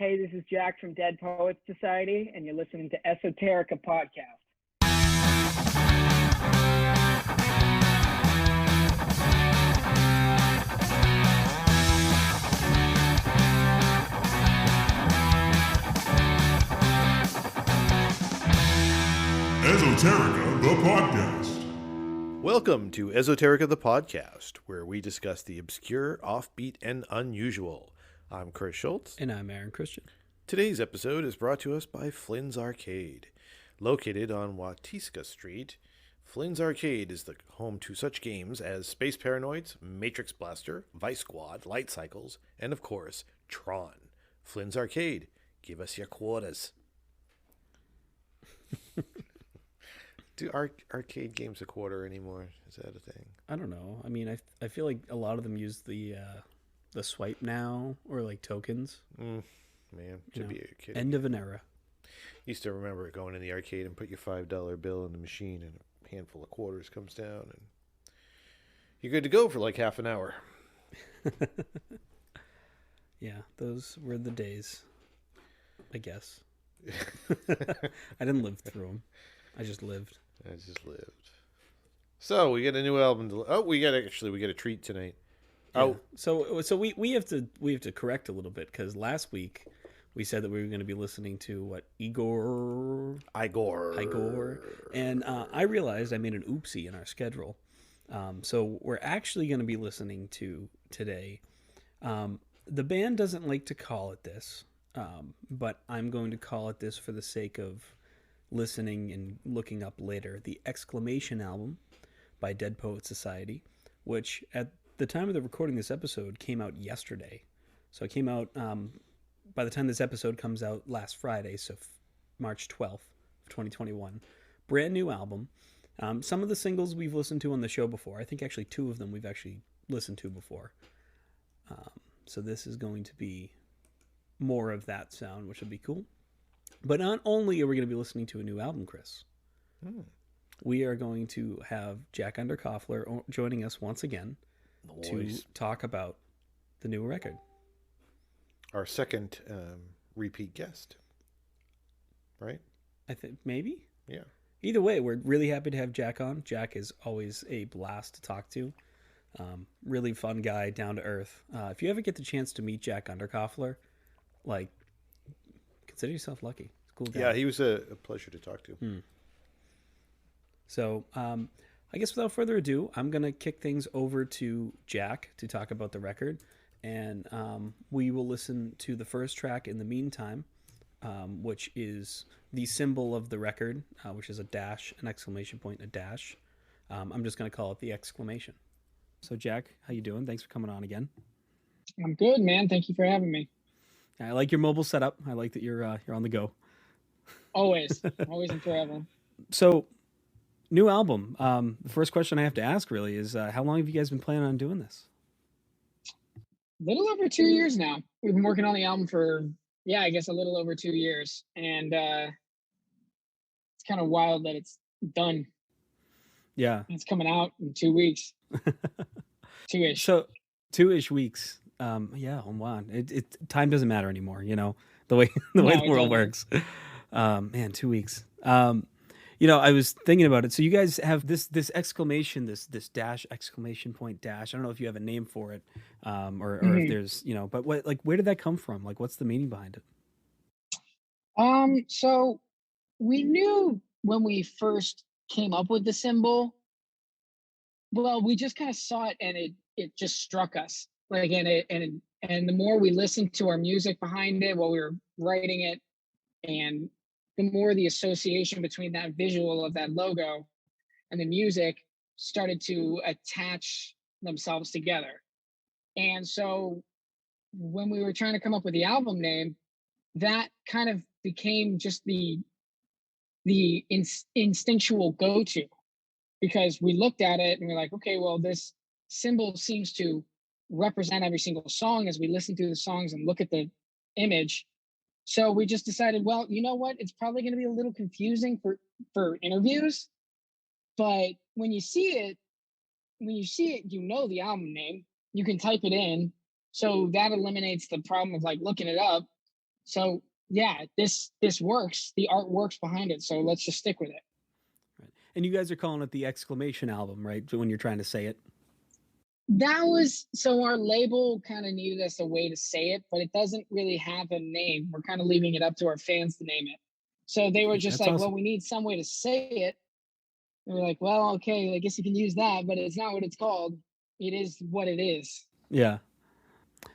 Hey, this is Jack from Dead Poets Society, and you're listening to Esoterica Podcast. Esoterica the Podcast. Welcome to Esoterica the Podcast, where we discuss the obscure, offbeat, and unusual. I'm Chris Schultz. And I'm Aaron Christian. Today's episode is brought to us by Flynn's Arcade. Located on Watiska Street, Flynn's Arcade is the home to such games as Space Paranoids, Matrix Blaster, Vice Squad, Light Cycles, and of course, Tron. Flynn's Arcade. Give us your quarters. Do arcade games a quarter anymore? Is that a thing? I don't know. I mean, I feel like a lot of them use the swipe now or like tokens. Man, should be a kid. End of an era. Used to remember going in the arcade and put your $5 bill in the machine and a handful of quarters comes down and you're good to go for like half an hour. Yeah, those were the days, I guess. I didn't live through them. I just lived. So we get a new album. We get a treat tonight. Yeah. So we have to correct a little bit because last week we said that we were going to be listening to what Igor, and I realized I made an oopsie in our schedule. So we're actually going to be listening to today. The band doesn't like to call it this, but I'm going to call it this for the sake of listening and looking up later. The Exclamation album by Dead Poets Society, which at the time of the recording this episode came out yesterday. So it came out by the time this episode comes out last Friday, so March 12th of 2021. Brand new album. Some of the singles we've listened to on the show before. I think actually two of them we've actually listened to before. So this is going to be more of that sound, which will be cool. But not only are we going to be listening to a new album, Chris, we are going to have Jack Underkofler joining us once again to talk about the new record. Our second repeat guest, right? I think maybe. Yeah. Either way, we're really happy to have Jack on. Jack is always a blast to talk to. Really fun guy, down to earth. If you ever get the chance to meet Jack Underkofler, consider yourself lucky. It's a cool guy. Yeah, he was a pleasure to talk to. So, I guess without further ado, I'm going to kick things over to Jack to talk about the record. And we will listen to the first track in the meantime, which is the symbol of the record, which is a dash, an exclamation point, a dash. I'm just going to call it the exclamation. So, Jack, how you doing? Thanks for coming on again. I'm good, man. Thank you for having me. I like your mobile setup. I like that you're on the go. Always and forever. So, new album. The first question I have to ask really is, how long have you guys been planning on doing this? A little over 2 years now. We've been working on the album for, I guess a little over 2 years. And it's kind of wild that it's done. Yeah. It's coming out in 2 weeks. Two-ish. So 2-ish weeks. Yeah, wow. Time doesn't matter anymore, the way the world works. Man, 2 weeks. I was thinking about it. So you guys have this exclamation, this dash, exclamation point, dash. I don't know if you have a name for it, or if there's, but where did that come from? What's the meaning behind it? So we knew when we first came up with the symbol, well, we just kind of saw it and it just struck us. And the more we listened to our music behind it while we were writing it, and the more the association between that visual of that logo and the music started to attach themselves together. And so when we were trying to come up with the album name, that kind of became just the instinctual go-to, because we looked at it and we're like, okay, well, this symbol seems to represent every single song as we listen to the songs and look at the image. So we just decided, well, you know what? It's probably going to be a little confusing for interviews, but when you see it, the album name, you can type it in. So that eliminates the problem of looking it up. So yeah, this works. The art works behind it. So let's just stick with it. Right. And you guys are calling it the exclamation album, right? When you're trying to say it. That was so our label kind of needed us a way to say it, but it doesn't really have a name. We're kind of leaving it up to our fans to name it. So they were just That's like, awesome. well, we need some way to say it. And we're like, well, okay, I guess you can use that, but it's not what it's called. It is what it is. Yeah.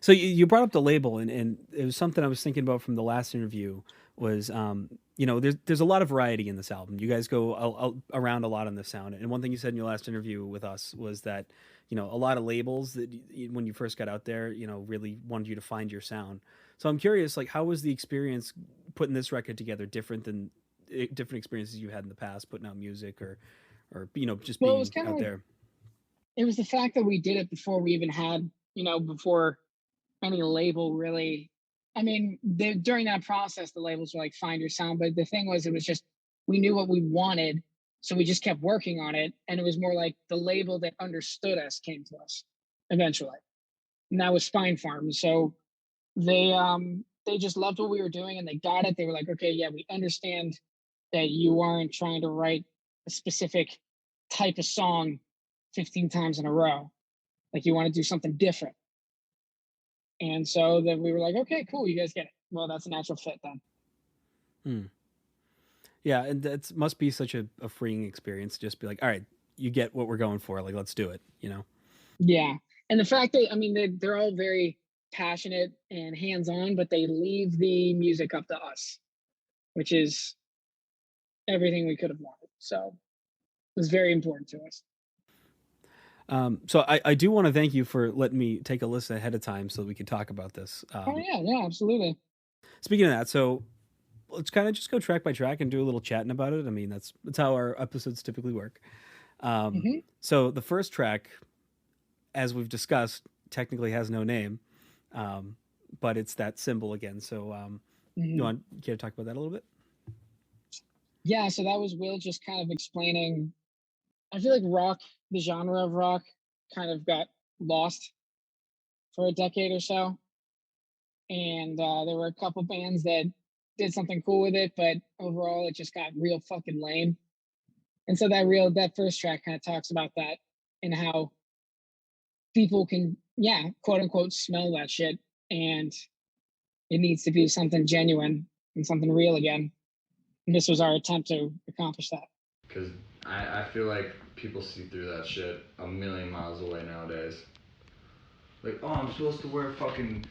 So you brought up the label, and it was something I was thinking about from the last interview. Was you know, there's a lot of variety in this album. You guys go around a lot on this sound, and one thing you said in your last interview with us was that, you know, a lot of labels that when you first got out there, you know, really wanted you to find your sound. So I'm curious, like, how was the experience putting this record together different than different experiences you had in the past, putting out music or you know, just Well, it being was kind of out like, there? it was the fact that we did it before we even had, you know, before any label really. I mean, during that process, the labels were like, find your sound. But the thing was, it was just, we knew what we wanted. So we just kept working on it. And it was more like the label that understood us came to us eventually. And that was Spinefarm. So they just loved what we were doing and they got it. They were like, okay, yeah, we understand that you aren't trying to write a specific type of song 15 times in a row. Like you want to do something different. And so then we were like, okay, cool, you guys get it. Well, that's a natural fit then. Hmm. Yeah, and that must be such a freeing experience to just be like, all right, you get what we're going for. Like, let's do it, you know? Yeah. And the fact that, I mean, they're all very passionate and hands on, but they leave the music up to us, which is everything we could have wanted. So it was very important to us. So I do want to thank you for letting me take a listen ahead of time so we could talk about this. Oh, yeah. Yeah, absolutely. Speaking of that, so let's kind of just go track by track and do a little chatting about it. I mean, that's how our episodes typically work. Hmm. So the first track, as we've discussed, technically has no name, but it's that symbol again. So you Hmm. want to talk about that a little bit? Yeah. So that was Will just kind of explaining. I feel like rock, the genre of rock, kind of got lost for a decade or so. And there were a couple bands that did something cool with it, but overall it just got real fucking lame. And so that first track kind of talks about that and how people can, yeah, quote unquote, smell that shit, and it needs to be something genuine and something real again. And this was our attempt to accomplish that. Because I feel like people see through that shit a million miles away nowadays. Like, oh, I'm supposed to wear fucking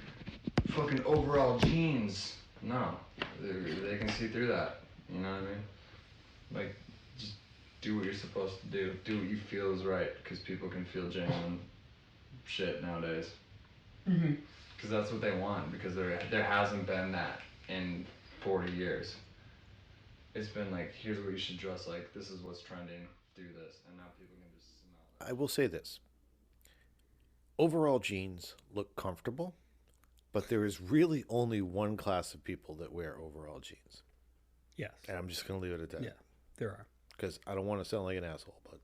overall jeans. No, they can see through that. You know what I mean? Like, just do what you're supposed to do. Do what you feel is right, because people can feel genuine shit nowadays. Because that's what they want. Because there hasn't been that in 40 years. It's been like, here's what you should dress like. This is what's trending. Do this, and now people can just smell. I will say this. Overall jeans look comfortable, but there is really only one class of people that wear overall jeans. Yes. And I'm just going to leave it at that. Yeah, there are. Because I don't want to sound like an asshole, but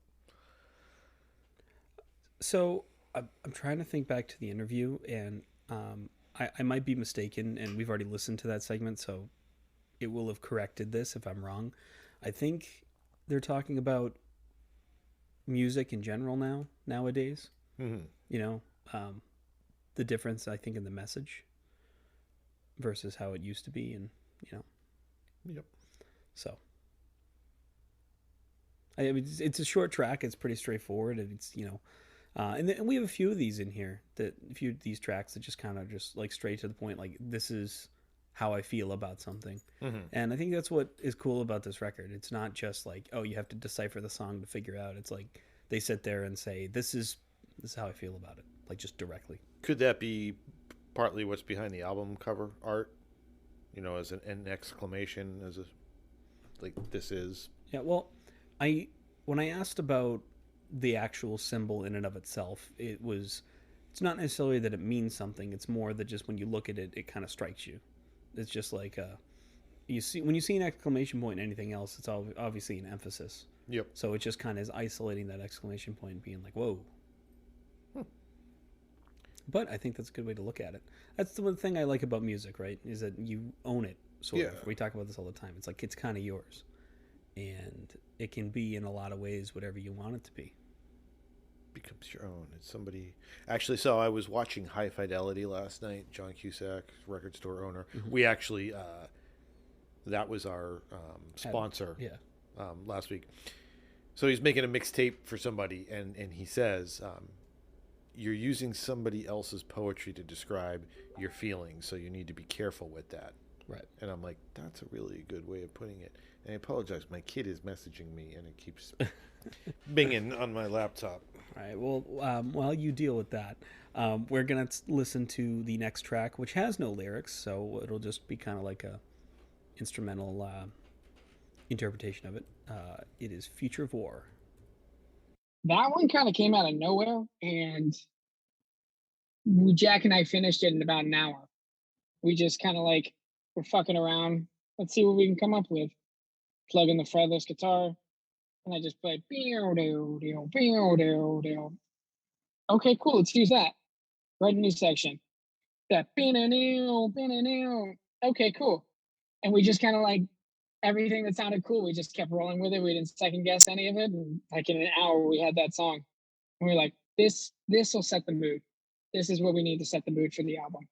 So I'm trying to think back to the interview, and I might be mistaken, and we've already listened to that segment, so it will have corrected this if I'm wrong. I think they're talking about music in general nowadays. mm-hmm. You know, the difference I think in the message versus how it used to be, and you know, Yep. so. I mean, it's a short track. It's pretty straightforward, and it's, you know, and we have a few of these in here, a few of these tracks that just kind of just like straight to the point. Like, this is how I feel about something, and I think that's what is cool about this record. It's not just like, oh, you have to decipher the song to figure out. It's like they sit there and say, this is how I feel about it, like just directly. Could that be partly what's behind the album cover art? You know, as an exclamation, as a, like, this is. Yeah, well, when I asked about the actual symbol in and of itself, it's not necessarily that it means something. It's more that just when you look at it, it kind of strikes you. It's just like when you see an exclamation point in anything else, it's obviously an emphasis. Yep. So it just kind of is isolating that exclamation point and being like, whoa. But I think that's a good way to look at it. That's the one thing I like about music, right? Is that you own it, sort of. We talk about this all the time. It's like it's kind of yours. And it can be in a lot of ways whatever you want it to be. Becomes your own. It's somebody. Actually, so I was watching High Fidelity last night. John Cusack, record store owner. Mm-hmm. We actually, that was our sponsor. Last week. So he's making a mixtape for somebody, and he says, you're using somebody else's poetry to describe your feelings, so you need to be careful with that. Right. And I'm like, that's a really good way of putting it. And I apologize. My kid is messaging me, and it keeps binging on my laptop. All right. Well, while you deal with that, we're going to listen to the next track, which has no lyrics, so it'll just be kind of like a instrumental interpretation of it. It is Future of War. That one kind of came out of nowhere, and Jack and I finished it in about an hour. We just kind of like, we're fucking around. Let's see what we can come up with. Plug in the fretless guitar, and I just play. Okay, cool. Let's use that. Write a new section. That. Okay, cool. And we just kind of like everything that sounded cool. We just kept rolling with it. We didn't second guess any of it. And like in an hour, we had that song. And we were like, this will set the mood. This is what we need to set the mood for the album.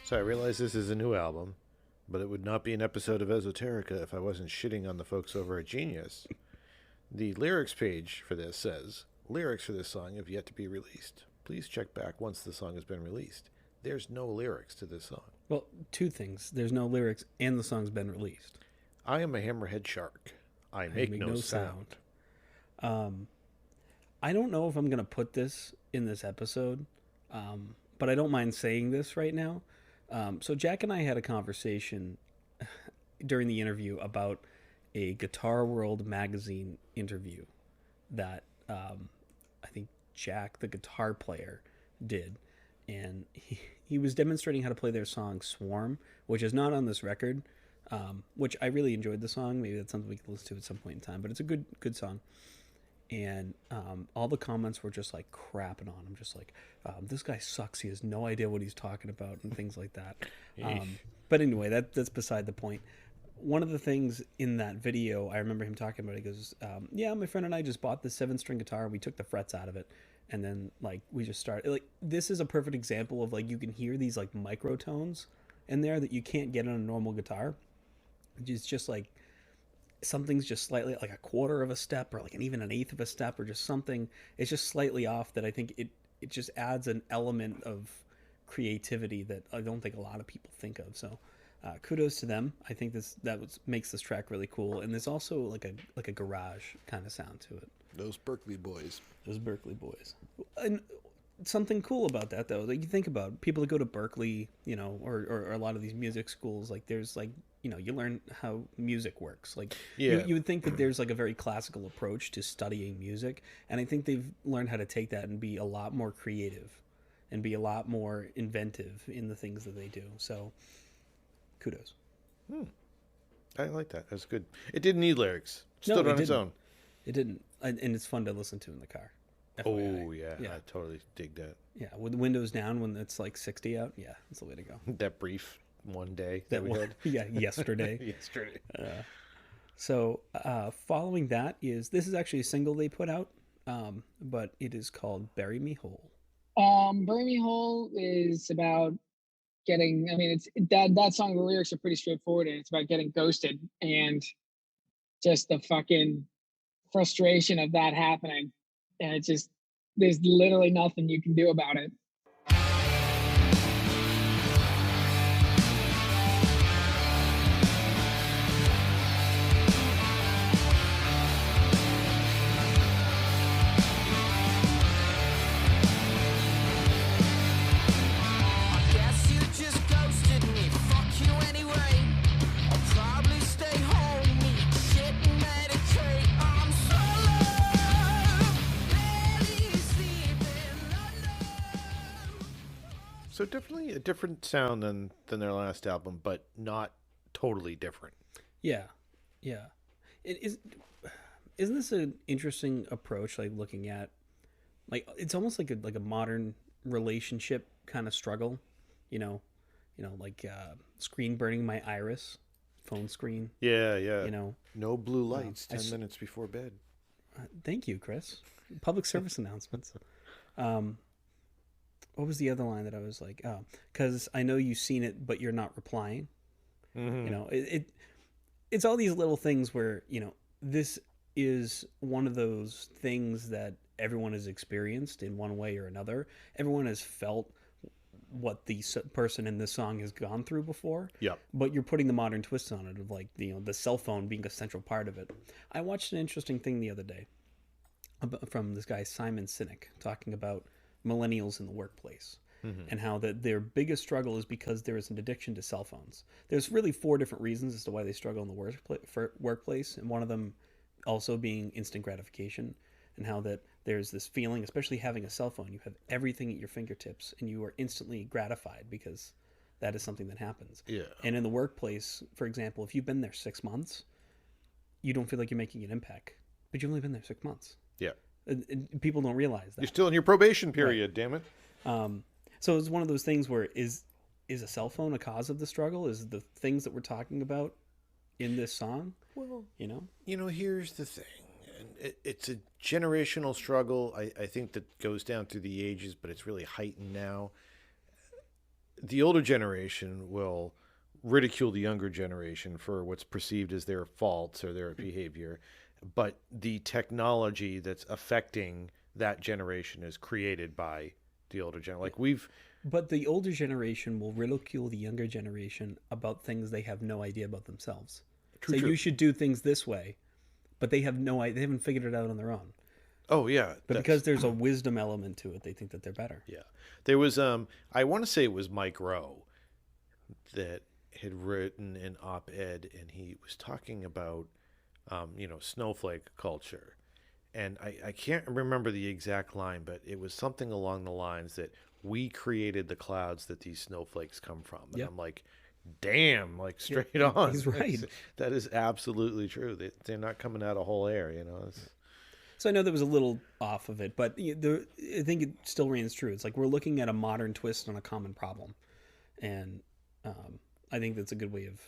So I realize this is a new album, but it would not be an episode of Esoterica if I wasn't shitting on the folks over at Genius. The lyrics page for this says, lyrics for this song have yet to be released. Please check back once the song has been released. There's no lyrics to this song. Well, two things. There's no lyrics and the song's been released. I am a hammerhead shark. I make no sound. I don't know if I'm going to put this in this episode, but I don't mind saying this right now. So Jack and I had a conversation during the interview about a Guitar World magazine interview that I think Jack, the guitar player, did. And he was demonstrating how to play their song Swarm, which is not on this record, which I really enjoyed the song. Maybe that's something we can listen to at some point in time, but it's a good song. And all the comments were just like crapping on him, just like, this guy sucks. He has no idea what he's talking about and things like that. But anyway, that's beside the point. One of the things in that video, I remember him talking about, he goes, yeah, my friend and I just bought this 7-string guitar. We took the frets out of it. And then like we just started, like, this is a perfect example of like, you can hear these like microtones in there that you can't get on a normal guitar. It's just like, something's just slightly like a quarter of a step or like even an eighth of a step or just something. It's just slightly off that I think it just adds an element of creativity that I don't think a lot of people think of. So kudos to them. I think makes this track really cool. And there's also like a garage kind of sound to it. Those Berkeley boys. And something cool about that though, like you think about people that go to Berkeley, you know, or a lot of these music schools, like there's like, you know, you learn how music works. Like you would think that there's like a very classical approach to studying music. And I think they've learned how to take that and be a lot more creative and be a lot more inventive in the things that they do. So kudos. I like that. That's good. It didn't need lyrics. Stood on its own. It didn't. And it's fun to listen to in the car. FYI. Oh, yeah. I totally dig that. Yeah. With the windows down when it's like 60 out. Yeah. That's the way to go. That brief one day that we had. Yeah. Yesterday. Yesterday. So following that this is actually a single they put out, but it is called Bury Me Whole. Bury Me Whole is about getting, I mean, it's that song, the lyrics are pretty straightforward, and it's about getting ghosted and just the fucking frustration of that happening. And it's just, there's literally nothing you can do about it. So definitely a different sound than their last album, but not totally different. Yeah, yeah. Isn't this an interesting approach? Like looking at, like it's almost like a modern relationship kind of struggle. Like screen burning my iris, phone screen. Yeah, yeah. No blue uh, lights 10 minutes before bed. Thank you, Chris. Public service announcements. What was the other line that I was like, oh, because I know you've seen it, but you're not replying. Mm-hmm. It's all these little things where, this is one of those things that everyone has experienced in one way or another. Everyone has felt what the person in this song has gone through before. Yeah. But you're putting the modern twist on it of like, the cell phone being a central part of it. I watched an interesting thing the other day from this guy, Simon Sinek, talking about millennials in the workplace. Mm-hmm. And how their biggest struggle is because there is an addiction to cell phones. There's really 4 different reasons as to why they struggle in the workplace, and one of them also being instant gratification, and how that there's this feeling, especially having a cell phone, you have everything at your fingertips, and you are instantly gratified because that is something that happens. Yeah. And in the workplace, for example, if you've been there 6 months, you don't feel like you're making an impact, but you've only been there 6 months. Yeah. And people don't realize that. You're still in your probation period, right. Damn it. So it's one of those things where is a cell phone a cause of the struggle? Is the things that we're talking about in this song? Well, here's the thing. And it's a generational struggle. I think that goes down through the ages, but it's really heightened now. The older generation will ridicule the younger generation for what's perceived as their faults or their behavior. But the technology that's affecting that generation is created by the older generation. But the older generation will ridicule the younger generation about things they have no idea about themselves. True. You should do things this way, but they have no idea. They haven't figured it out on their own. Oh yeah, but because there's a wisdom element to it, they think that they're better. Yeah, there was I want to say it was Mike Rowe that had written an op-ed, and he was talking about snowflake culture. And I can't remember the exact line, but it was something along the lines that we created the clouds that these snowflakes come from. And I'm like, damn, like straight on. He's right. That is absolutely true. They're not coming out of whole air, So I know that was a little off of it, but I think it still reigns true. It's like we're looking at a modern twist on a common problem. And I think that's a good way of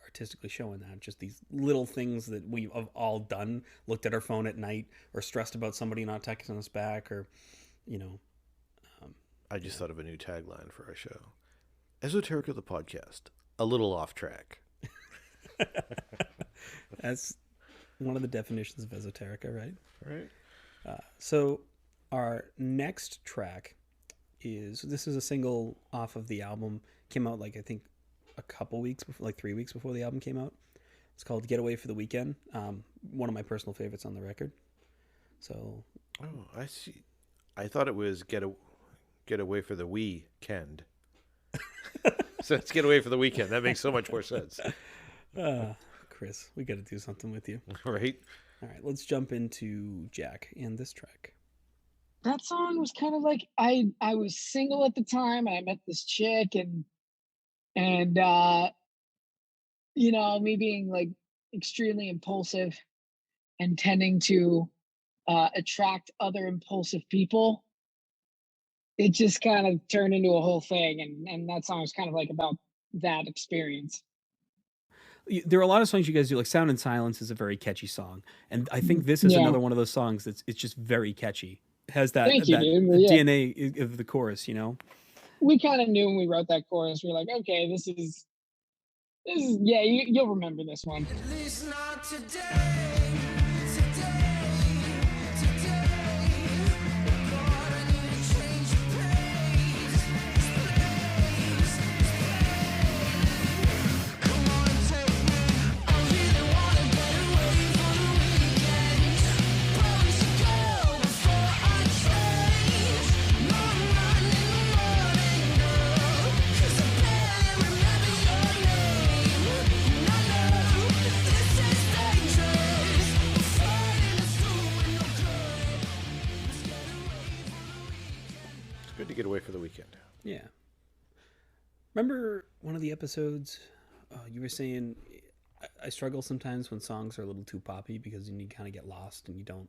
artistically showing that. Just these little things that we've all done, looked at our phone at night, or stressed about somebody not texting us back, or, I just thought of a new tagline for our show. Esoterica the podcast, a little off track. That's one of the definitions of esoterica, right? Right. So our next track this is a single off of the album. Came out, I think, a couple weeks before, 3 weeks before the album came out. It's called Get Away for the Weekend. One of my personal favorites on the record. So. Oh, I see. I thought it was Get Away for the Weekend. So let's get away for the weekend. That makes so much more sense. Chris, we got to do something with you. Right. All right, let's jump into Jack and this track. That song was kind of like, I was single at the time, and I met this chick, and me being extremely impulsive and tending to attract other impulsive people, it just kind of turned into a whole thing, and that song is kind of about that experience. There are a lot of songs you guys do, like Sound and Silence is a very catchy song, and I think this is another one of those songs it's just very catchy. It has that DNA of the chorus, We kind of knew when we wrote that chorus. We were like, okay, this is you'll remember this one. At least not today. Good to get away for the weekend. Yeah. Remember one of the episodes you were saying I struggle sometimes when songs are a little too poppy because you kind of get lost and you don't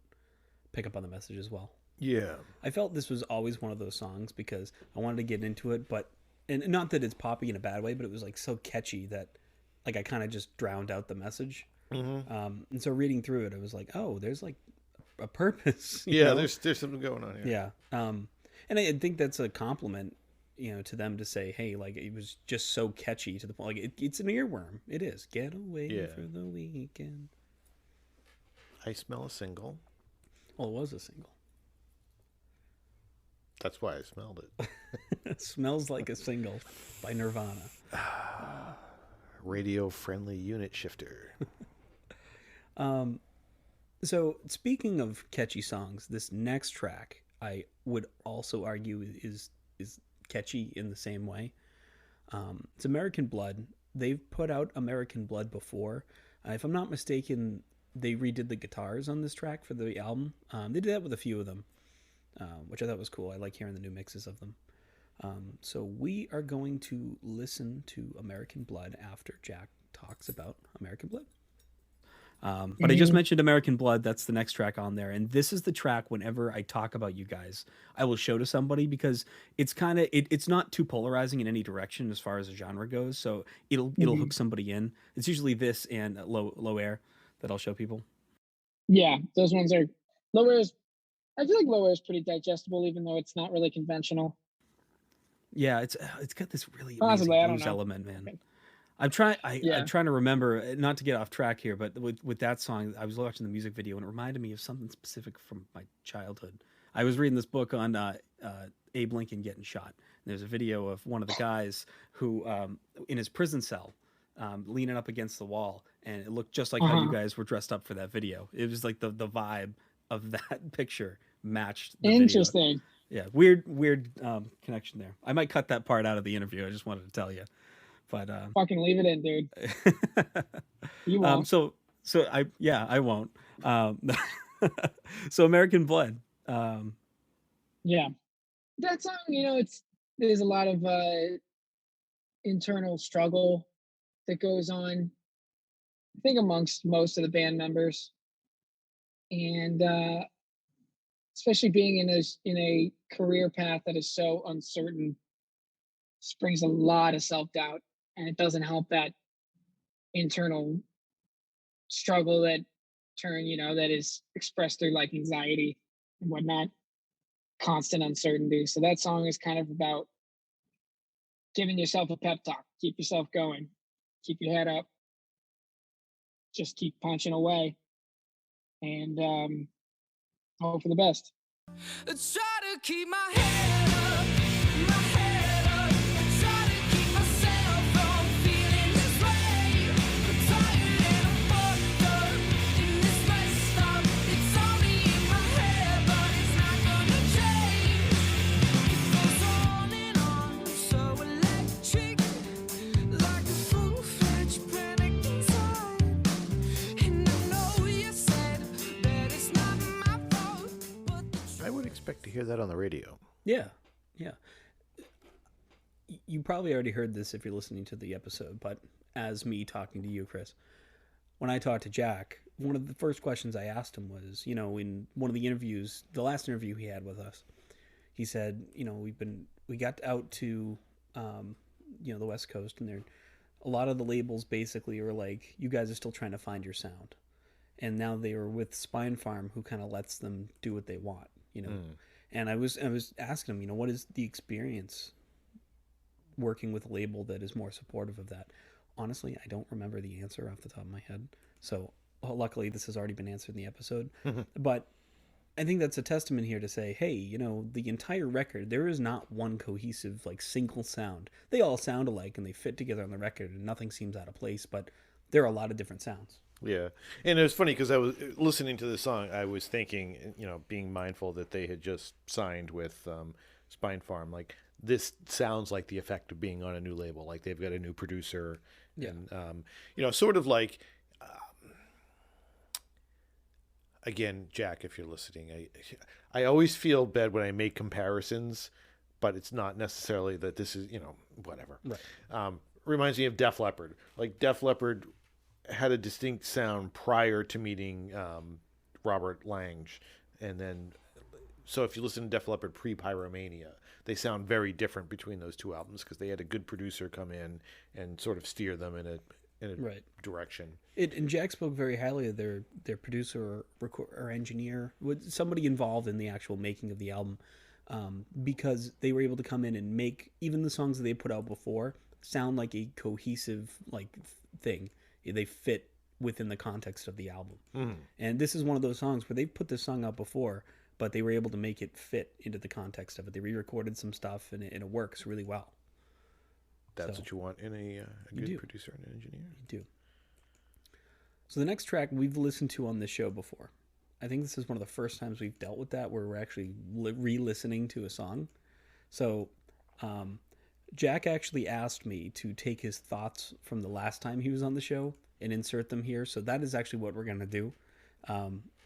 pick up on the message as well. Yeah. I felt this was always one of those songs because I wanted to get into it, but and not that it's poppy in a bad way, but it was like so catchy that like I kind of just drowned out the message. And so reading through it, I was like, oh, there's like a purpose. You know? There's something going on here. Yeah. And I think that's a compliment, to them to say, hey, like it was just so catchy to the point. Like it's an earworm. It is. Get away for the weekend. I smell a single. Well, it was a single. That's why I smelled it. It smells like a single by Nirvana. Radio-friendly unit shifter. So speaking of catchy songs, this next track I would also argue is catchy in the same way. It's American Blood. They've put out American Blood before. If I'm not mistaken, they redid the guitars on this track for the album. They did that with a few of them, which I thought was cool. I like hearing the new mixes of them. So we are going to listen to American Blood after Jack talks about American Blood. But I just mentioned American Blood. That's the next track on there. And this is the track whenever I talk about you guys, I will show to somebody because it's kind of, it's not too polarizing in any direction as far as the genre goes. So it'll hook somebody in. It's usually this and Low Air that I'll show people. Yeah, those ones are Low Air's. I feel like Low Air is pretty digestible, even though it's not really conventional. Yeah, it's got this really Possibly, amazing blues element, man. I'm trying to remember, not to get off track here, but with that song, I was watching the music video and it reminded me of something specific from my childhood. I was reading this book on Abe Lincoln getting shot. And there's a video of one of the guys who, in his prison cell, leaning up against the wall, and it looked just like how you guys were dressed up for that video. It was like the vibe of that picture matched the Interesting. video. Yeah, weird connection there. I might cut that part out of the interview. I just wanted to tell you. But fucking leave it in, dude. You won't. I won't. So American Blood. Yeah, that song. There's a lot of internal struggle that goes on, I think, amongst most of the band members, and especially being in a career path that is so uncertain, brings a lot of self-doubt. And it doesn't help that internal struggle that is expressed through like anxiety and whatnot, constant uncertainty. So that song is kind of about giving yourself a pep talk, keep yourself going, keep your head up, just keep punching away, and hope for the best. Try to keep my head up, my head up. Try to keep myself from feeling this way. I'm tired and I'm fucked up, and it's messed up. It's only in my head, but it's not gonna change. It goes on and on, so electric, like a full-fledged panic inside. And I know you said that it's not my fault, but I would expect to hear that on the radio. Yeah. You probably already heard this if you're listening to the episode, but as me talking to you, Chris, when I talked to Jack, one of the first questions I asked him was, in one of the interviews, the last interview he had with us, he said, we got out to, the West Coast, and a lot of the labels basically were like, you guys are still trying to find your sound. And now they were with Spinefarm, who kind of lets them do what they want, And I was asking him, what is the experience working with a label that is more supportive of that? Honestly, I don't remember the answer off the top of my head. So luckily this has already been answered in the episode. But I think that's a testament here to say, hey, the entire record, there is not one cohesive, like, single sound. They all sound alike and they fit together on the record and nothing seems out of place, but there are a lot of different sounds. Yeah. And it was funny because I was listening to the song. I was thinking, being mindful that they had just signed with Spinefarm. Like, this sounds like the effect of being on a new label. Like, they've got a new producer. Yeah. And, sort of like, again, Jack, if you're listening, I always feel bad when I make comparisons but it's not necessarily that this is, whatever. Right. Reminds me of Def Leppard. Like Def Leppard had a distinct sound prior to meeting Robert Lange, and then so if you listen to Def Leppard pre-Pyromania, they sound very different between those two albums because they had a good producer come in and sort of steer them in a Right. direction. And Jack spoke very highly of their producer or engineer, somebody involved in the actual making of the album, because they were able to come in and make even the songs that they put out before sound like a cohesive thing. They fit within the context of the album. And this is one of those songs where they've put this song out before, but they were able to make it fit into the context of it. They re-recorded some stuff, and it works really well. That's what you want in a good producer and engineer. You do. So the next track we've listened to on this show before. I think this is one of the first times we've dealt with that, where we're actually re-listening to a song. So Jack actually asked me to take his thoughts from the last time he was on the show and insert them here. So that is actually what we're going to do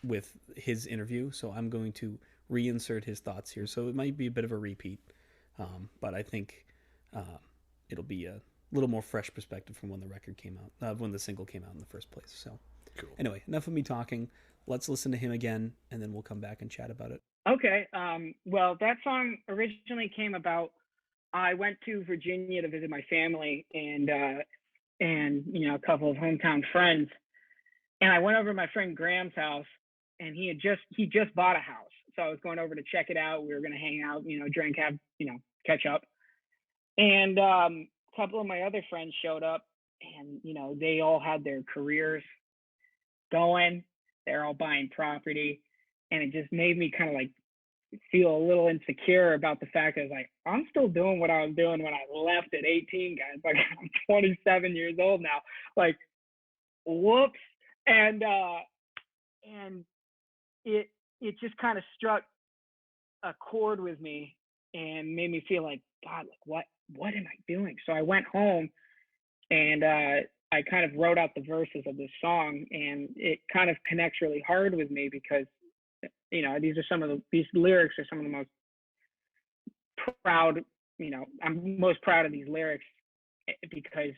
with his interview. So I'm going to reinsert his thoughts here. So it might be a bit of a repeat, but I think it'll be a little more fresh perspective from when the record came out, when the single came out in the first place. So cool. Anyway, enough of me talking. Let's listen to him again, and then we'll come back and chat about it. Okay. Well, that song originally came about. I went to Virginia to visit my family and a couple of hometown friends. And I went over to my friend Graham's house, and he just bought a house. So I was going over to check it out. We were going to hang out, drink, catch up. And a couple of my other friends showed up, and, they all had their careers going. They're all buying property. And it just made me kind of like feel a little insecure about the fact that I'm still doing what I was doing when I left at 18, guys. Like, I'm 27 years old now. Like, whoops. And it just kind of struck a chord with me and made me feel like, God, like, what am I doing? So I went home and I kind of wrote out the verses of this song, and it kind of connects really hard with me because, these lyrics are some of the most proud, I'm most proud of these lyrics because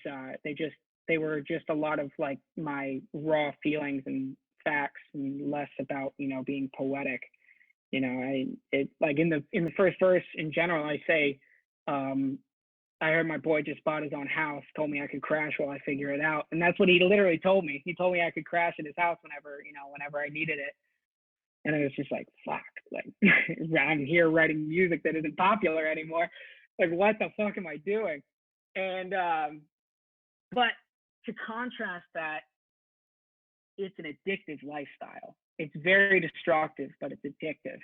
they were just a lot of like my raw feelings and facts, and less about, being poetic. Like in the first verse in general, I say, I heard my boy just bought his own house, told me I could crash while I figure it out. And that's what he literally told me. He told me I could crash at his house whenever I needed it. And it was just like, fuck, like I'm here writing music that isn't popular anymore. Like, what the fuck am I doing? And, but to contrast that, it's an addictive lifestyle. It's very destructive, but it's addictive.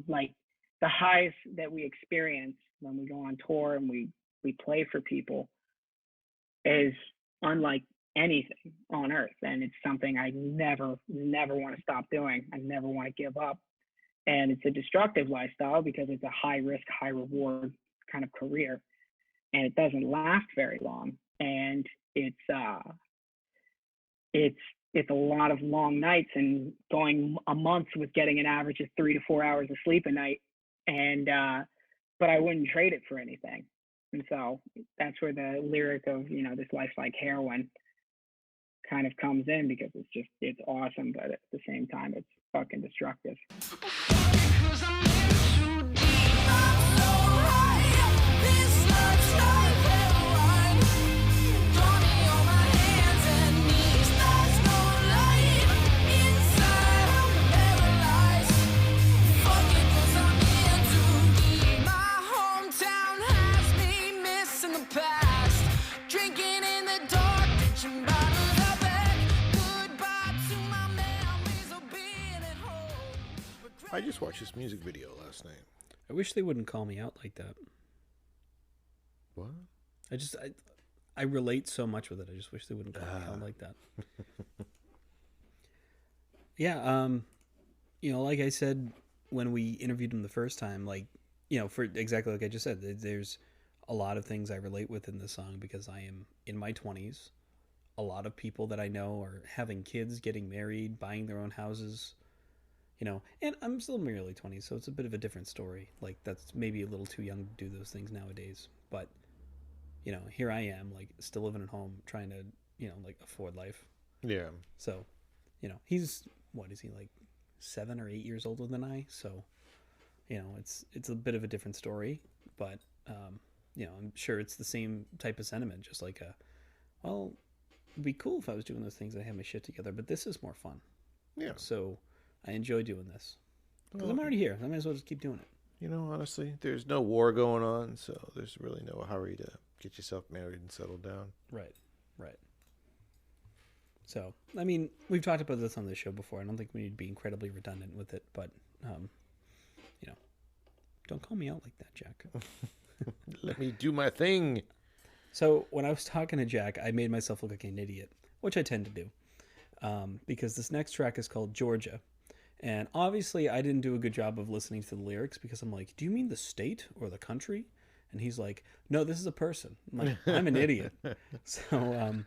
Like the highs that we experience when we go on tour and we play for people is unlike anything on earth. And it's something I never want to stop doing. I never want to give up. And it's a destructive lifestyle because it's a high risk, high reward kind of career. And it doesn't last very long. And it's a lot of long nights and going a month with getting an average of 3 to 4 hours of sleep a night. And, but I wouldn't trade it for anything. And so that's where the lyric of, this life's like heroin kind of comes in, because it's awesome, but at the same time, it's fucking destructive. I just watched this music video last night. I wish they wouldn't call me out like that. What? I relate so much with it. I just wish they wouldn't call me out like that. Yeah, like I said when we interviewed him the first time, for exactly like I just said, there's a lot of things I relate with in this song because I am in my 20s. A lot of people that I know are having kids, getting married, buying their own houses. you know, and I'm still in my early 20s, so it's a bit of a different story. Like, that's maybe a little too young to do those things nowadays. But, you know, here I am, like, still living at home, trying to, you know, like, afford life. Yeah. So, you know, he's, what is he, like 7 or 8 years older than I? So, you know, it's a bit of a different story, but, you know, I'm sure it's the same type of sentiment, just like well, it'd be cool if I was doing those things and I had my shit together, but this is more fun. Yeah. So I enjoy doing this because Well, I'm already here. I might as well just keep doing it. you know, honestly, there's no war going on, so there's really no hurry to get yourself married and settled down. Right. So, I mean, we've talked about this on the show before. I don't think we need to be incredibly redundant with it, but, you know, don't call me out like that, Jack. Let me do my thing. So when I was talking to Jack, I made myself look like an idiot, which I tend to do, because this next track is called Georgia. And obviously I didn't do a good job of listening to the lyrics because I'm like, do you mean the state or the country? And he's like, no, this is a person. I'm like, I'm an idiot. So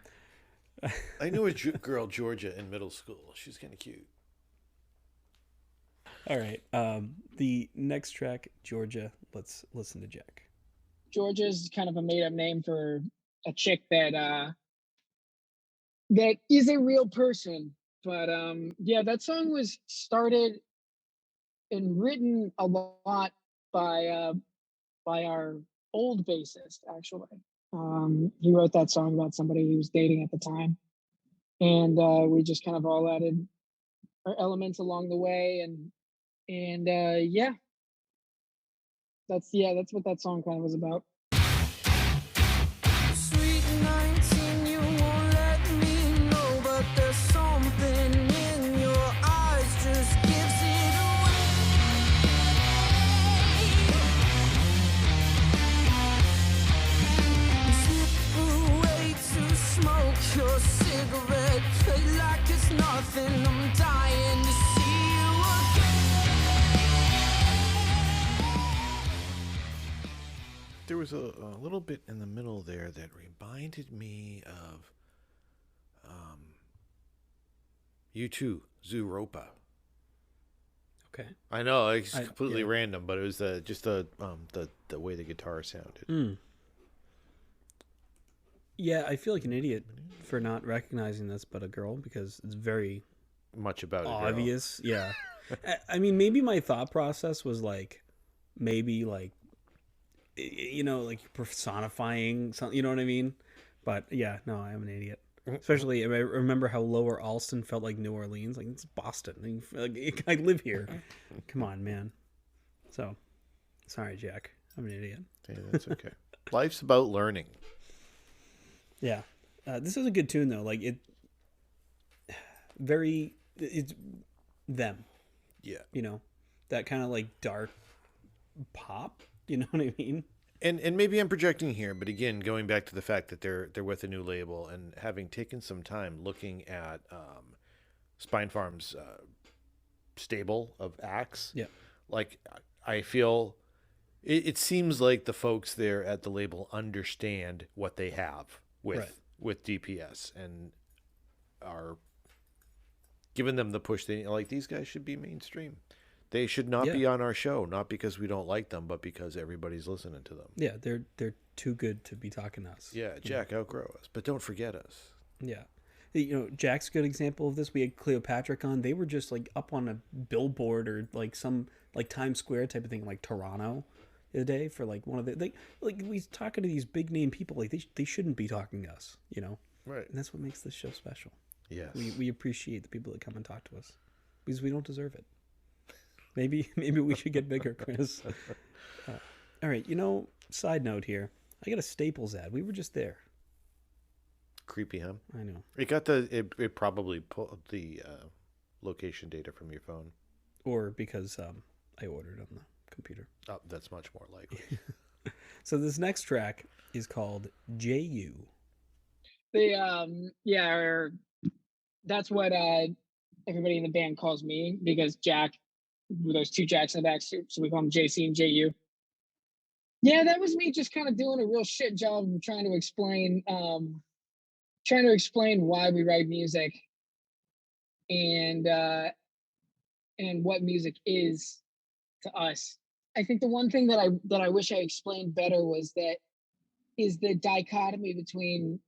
I knew a girl, Georgia, in middle school. She's kind of cute. all right. The next track, Georgia, let's listen to Jack. Georgia's kind of a made-up name for a chick that that is a real person. But yeah, that song was started and written a lot by our old bassist, actually. He wrote that song about somebody he was dating at the time, and we just kind of all added our elements along the way, and yeah, that's what that song kind of was about. Sweet 19, you won't let me know, but there's something in your eyes just gives it away. You slip away to smoke your cigarette, play like it's nothing. I'm dying to see you There was a little bit in the middle there that reminded me of U2, Zooropa. Okay. I know it's I- completely yeah. random, but it was just the way the guitar sounded. Yeah, I feel like an idiot for not recognizing this, but a girl, because it's very Much about it. obvious. Yeah. I mean, maybe my thought process was like, maybe like, you know, like personifying something, you know what I mean? But yeah, no, I'm an idiot. Especially, I remember how Lower Alston felt like New Orleans. Like, it's Boston. Like, I live here. Come on, man. So, sorry, Jack. I'm an idiot. Yeah, that's okay. Life's about learning. Yeah. This is a good tune, though. Like, it's them, Yeah. you know? That kind of like dark pop, you know what I mean? And maybe I'm projecting here, but again, going back to the fact that they're with a new label and having taken some time looking at Spinefarm's stable of acts. Yeah. Like, I feel it seems like the folks there at the label understand what they have with DPS and are giving them the push. They like, these guys should be mainstream. They should not be on our show, not because we don't like them, but because everybody's listening to them. Yeah, they're too good to be talking to us. Yeah, Jack, outgrow us, but don't forget us. Yeah. You know, Jack's a good example of this. We had Cleopatra on. They were just like up on a billboard or like some like Times Square type of thing, like Toronto the other day for like one of the like we talking to these big name people. Like they shouldn't be talking to us, you know? Right. And that's what makes this show special. Yes. We appreciate the people that come and talk to us because we don't deserve it. Maybe we should get bigger, Chris. All right, you know, side note here. I got a Staples ad. We were just there. Creepy, huh? I know. It got it probably pulled the location data from your phone. Or because I ordered on the computer. Oh, that's much more likely. So this next track is called JU. That's what everybody in the band calls me, because Jack, there's two Jacks in the back, so we call them JC and JU. Yeah, that was me just kind of doing a real shit job of trying to explain why we write music, and and what music is to us. I think the one thing that I wish I explained better was that is the dichotomy between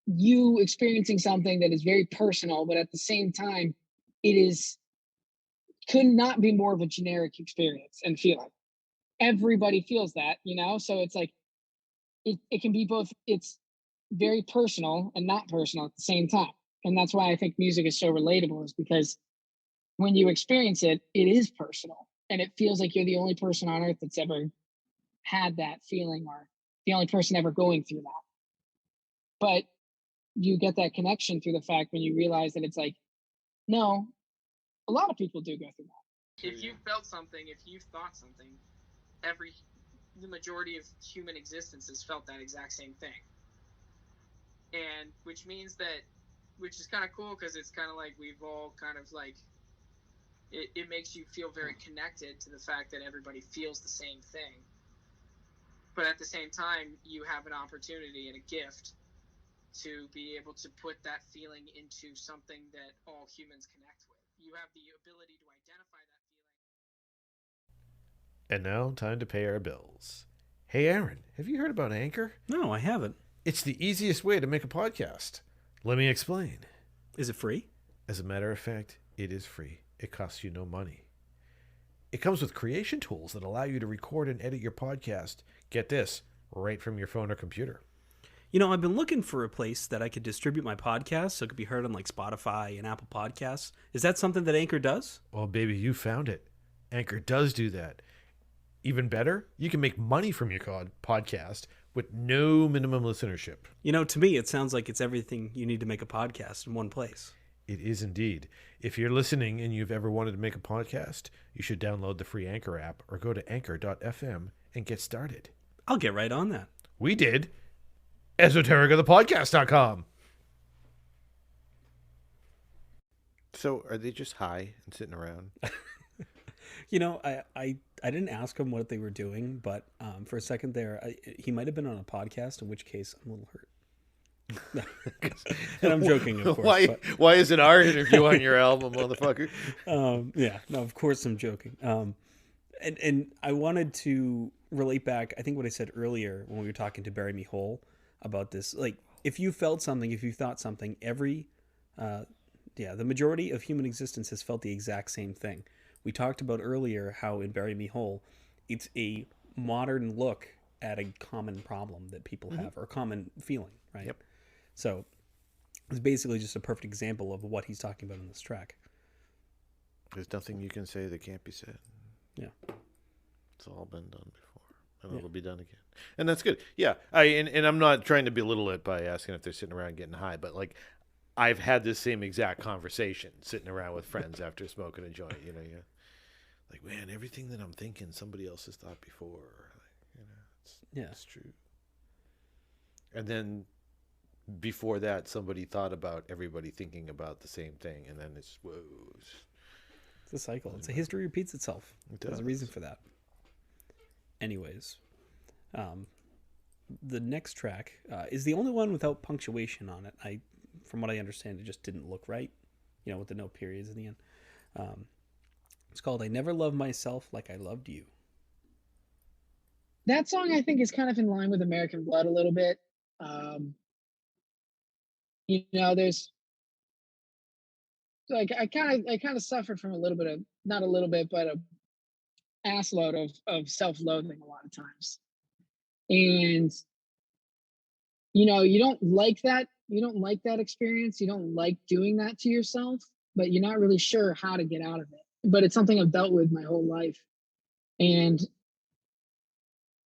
you experiencing something that is very personal, but at the same time, it is could not be more of a generic experience and feeling. Everybody feels that, you know? So it's like it can be both, it's very personal and not personal at the same time. And that's why I think music is so relatable, is because when you experience it, it is personal. And it feels like you're the only person on earth that's ever had that feeling, or the only person ever going through that. But you get that connection through the fact when you realize that it's like, no, a lot of people do go through that. If you felt something, if you thought something, the majority of human existence has felt that exact same thing. And which is kind of cool, because it's kind of like we've all kind of like, it makes you feel very connected to the fact that everybody feels the same thing. But at the same time, you have an opportunity and a gift to be able to put that feeling into something that all humans connect with. You have the ability to identify that feeling. And now, time to pay our bills. Hey, Aaron, have you heard about Anchor? No, I haven't. It's the easiest way to make a podcast. Let me explain. Is it free? As a matter of fact, it is free. It costs you no money. It comes with creation tools that allow you to record and edit your podcast, get this, right from your phone or computer. You know, I've been looking for a place that I could distribute my podcast so it could be heard on like Spotify and Apple Podcasts. Is that something that Anchor does? Well, baby, you found it. Anchor does do that. Even better, you can make money from your podcast with no minimum listenership. You know, to me, it sounds like it's everything you need to make a podcast in one place. It is indeed. If you're listening and you've ever wanted to make a podcast, you should download the free Anchor app or go to anchor.fm and get started. I'll get right on that. We did. Esotericofthepodcast.com. So are they just high and sitting around? You know, I didn't ask him what they were doing, but for a second there, he might have been on a podcast, in which case I'm a little hurt. And I'm joking, of course. Why is it our interview on your album, motherfucker? Yeah, no, of course I'm joking. And I wanted to relate back, I think what I said earlier when we were talking to Bury Me Whole about this. Like, if you felt something, if you thought something, the majority of human existence has felt the exact same thing. We talked about earlier how in Bury Me Whole, it's a modern look at a common problem that people have, or a common feeling, right? Yep. So it's basically just a perfect example of what he's talking about in this track. There's nothing you can say that can't be said. Yeah. It's all been done before, and it'll be done again. And that's good. Yeah. And I'm not trying to belittle it by asking if they're sitting around getting high, but like, I've had this same exact conversation sitting around with friends after smoking a joint, you know, like, man, everything that I'm thinking, somebody else has thought before. It's true. And then before that, somebody thought about everybody thinking about the same thing, and then it's, whoa. It's a cycle. It's a history repeats itself. There's a reason for that. Anyways, the next track is the only one without punctuation on it. From what I understand, it just didn't look right, you know, with the no periods in the end. It's called I Never Loved Myself Like I Loved You. That song, I think, is kind of in line with American Blood a little bit. You know, there's like, I kind of suffered from a little bit of, not a little bit, but a assload of self-loathing a lot of times. And, you know, you don't like that experience. You don't like doing that to yourself, but you're not really sure how to get out of it. But it's something I've dealt with my whole life. And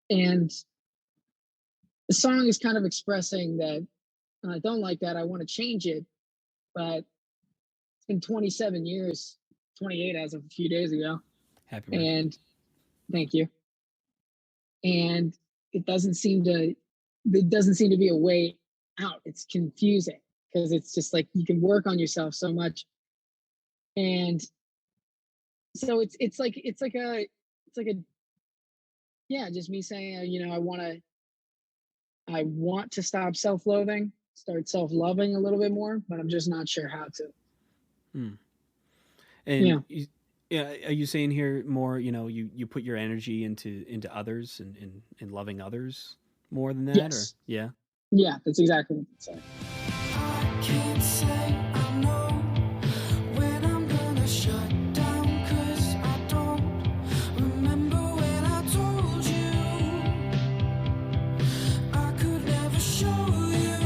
the song is kind of expressing that I don't like that. I want to change it, but it's been 27 years, 28 as of a few days ago. Happy birthday. And thank you. And it doesn't seem to be a way out. It's confusing because it's just like you can work on yourself so much. And so it's like just me saying, you know, I want to stop self-loathing, start self-loving a little bit more, but I'm just not sure how to. And Yeah, are you saying here more? You put your energy into others and loving others more than that, Yes. or yeah. Yeah, that's exactly what it's saying. I can't say I know when I'm gonna shut down, 'cause I don't remember when I told you I could never show you,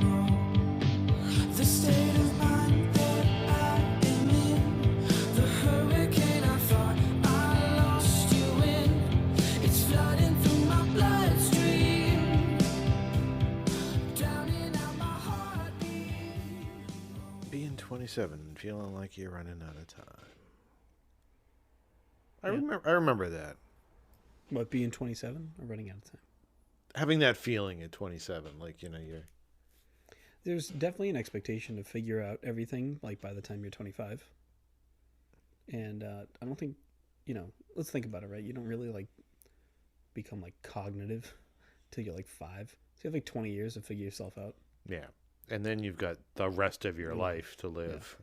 no, the state of mind that I am in, the hurricane I thought I lost you in. It's flooding through my bloodstream, drowning out my heartbeat. Being 27, feeling like you're running out of time. I Yeah. remember that. What, being 27 or running out of time? Having that feeling at 27, like, you're... There's definitely an expectation to figure out everything like by the time you're 25. And I don't think, let's think about it, right? You don't really like become like cognitive till you're like 5. So you have like 20 years to figure yourself out, Yeah. And then you've got the rest of your life to live.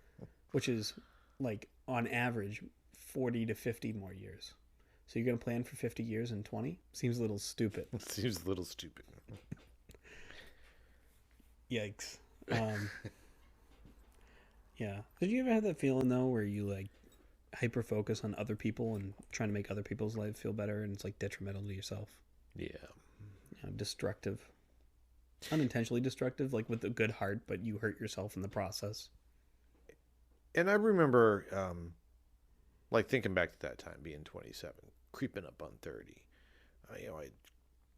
which is like on average 40 to 50 more years. So you're going to plan for 50 years in 20? Seems a little stupid. It seems a little stupid. Yikes. Yeah. Did you ever have that feeling though where you like hyper focus on other people and trying to make other people's life feel better and it's like detrimental to yourself? Yeah. Destructive. Unintentionally destructive, like with a good heart, but you hurt yourself in the process. And I remember, like, thinking back to that time, being 27, creeping up on 30. I'd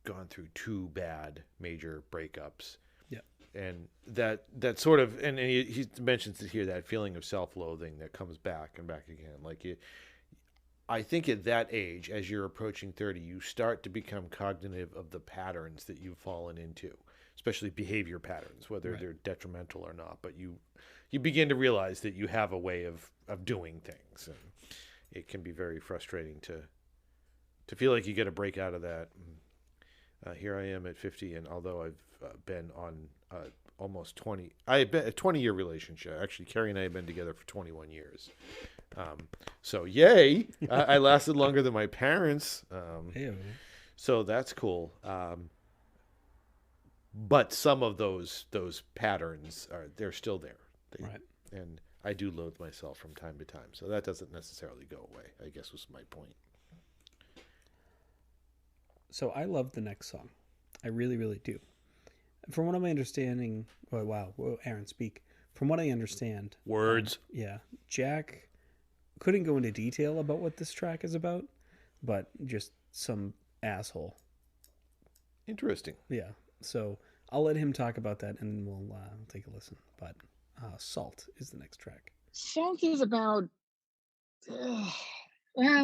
gone through 2 bad major breakups. Yeah. And that sort of, and he mentions it here, that feeling of self-loathing that comes back and back again. Like, I think at that age, as you're approaching 30, you start to become cognitive of the patterns that you've fallen into, especially behavior patterns, whether Right. they're detrimental or not. But you begin to realize that you have a way of doing things, and it can be very frustrating to feel like you get a break out of that. Here I am at 50, and although I've been on almost 20, I've been a 20-year relationship. Actually, Carrie and I have been together for 21 years. So yay, I lasted longer than my parents. Ew. So that's cool. But some of those patterns they're still there. Right. And I do loathe myself from time to time. So that doesn't necessarily go away, I guess was my point. So I love the next song. I really, really do. From what I'm understanding, whoa, Aaron, speak. From what I understand, Words. yeah, Jack couldn't go into detail about what this track is about, but just some asshole. Interesting. Yeah. So I'll let him talk about that, and then we'll take a listen. But Salt is the next track. Salt is about. Well,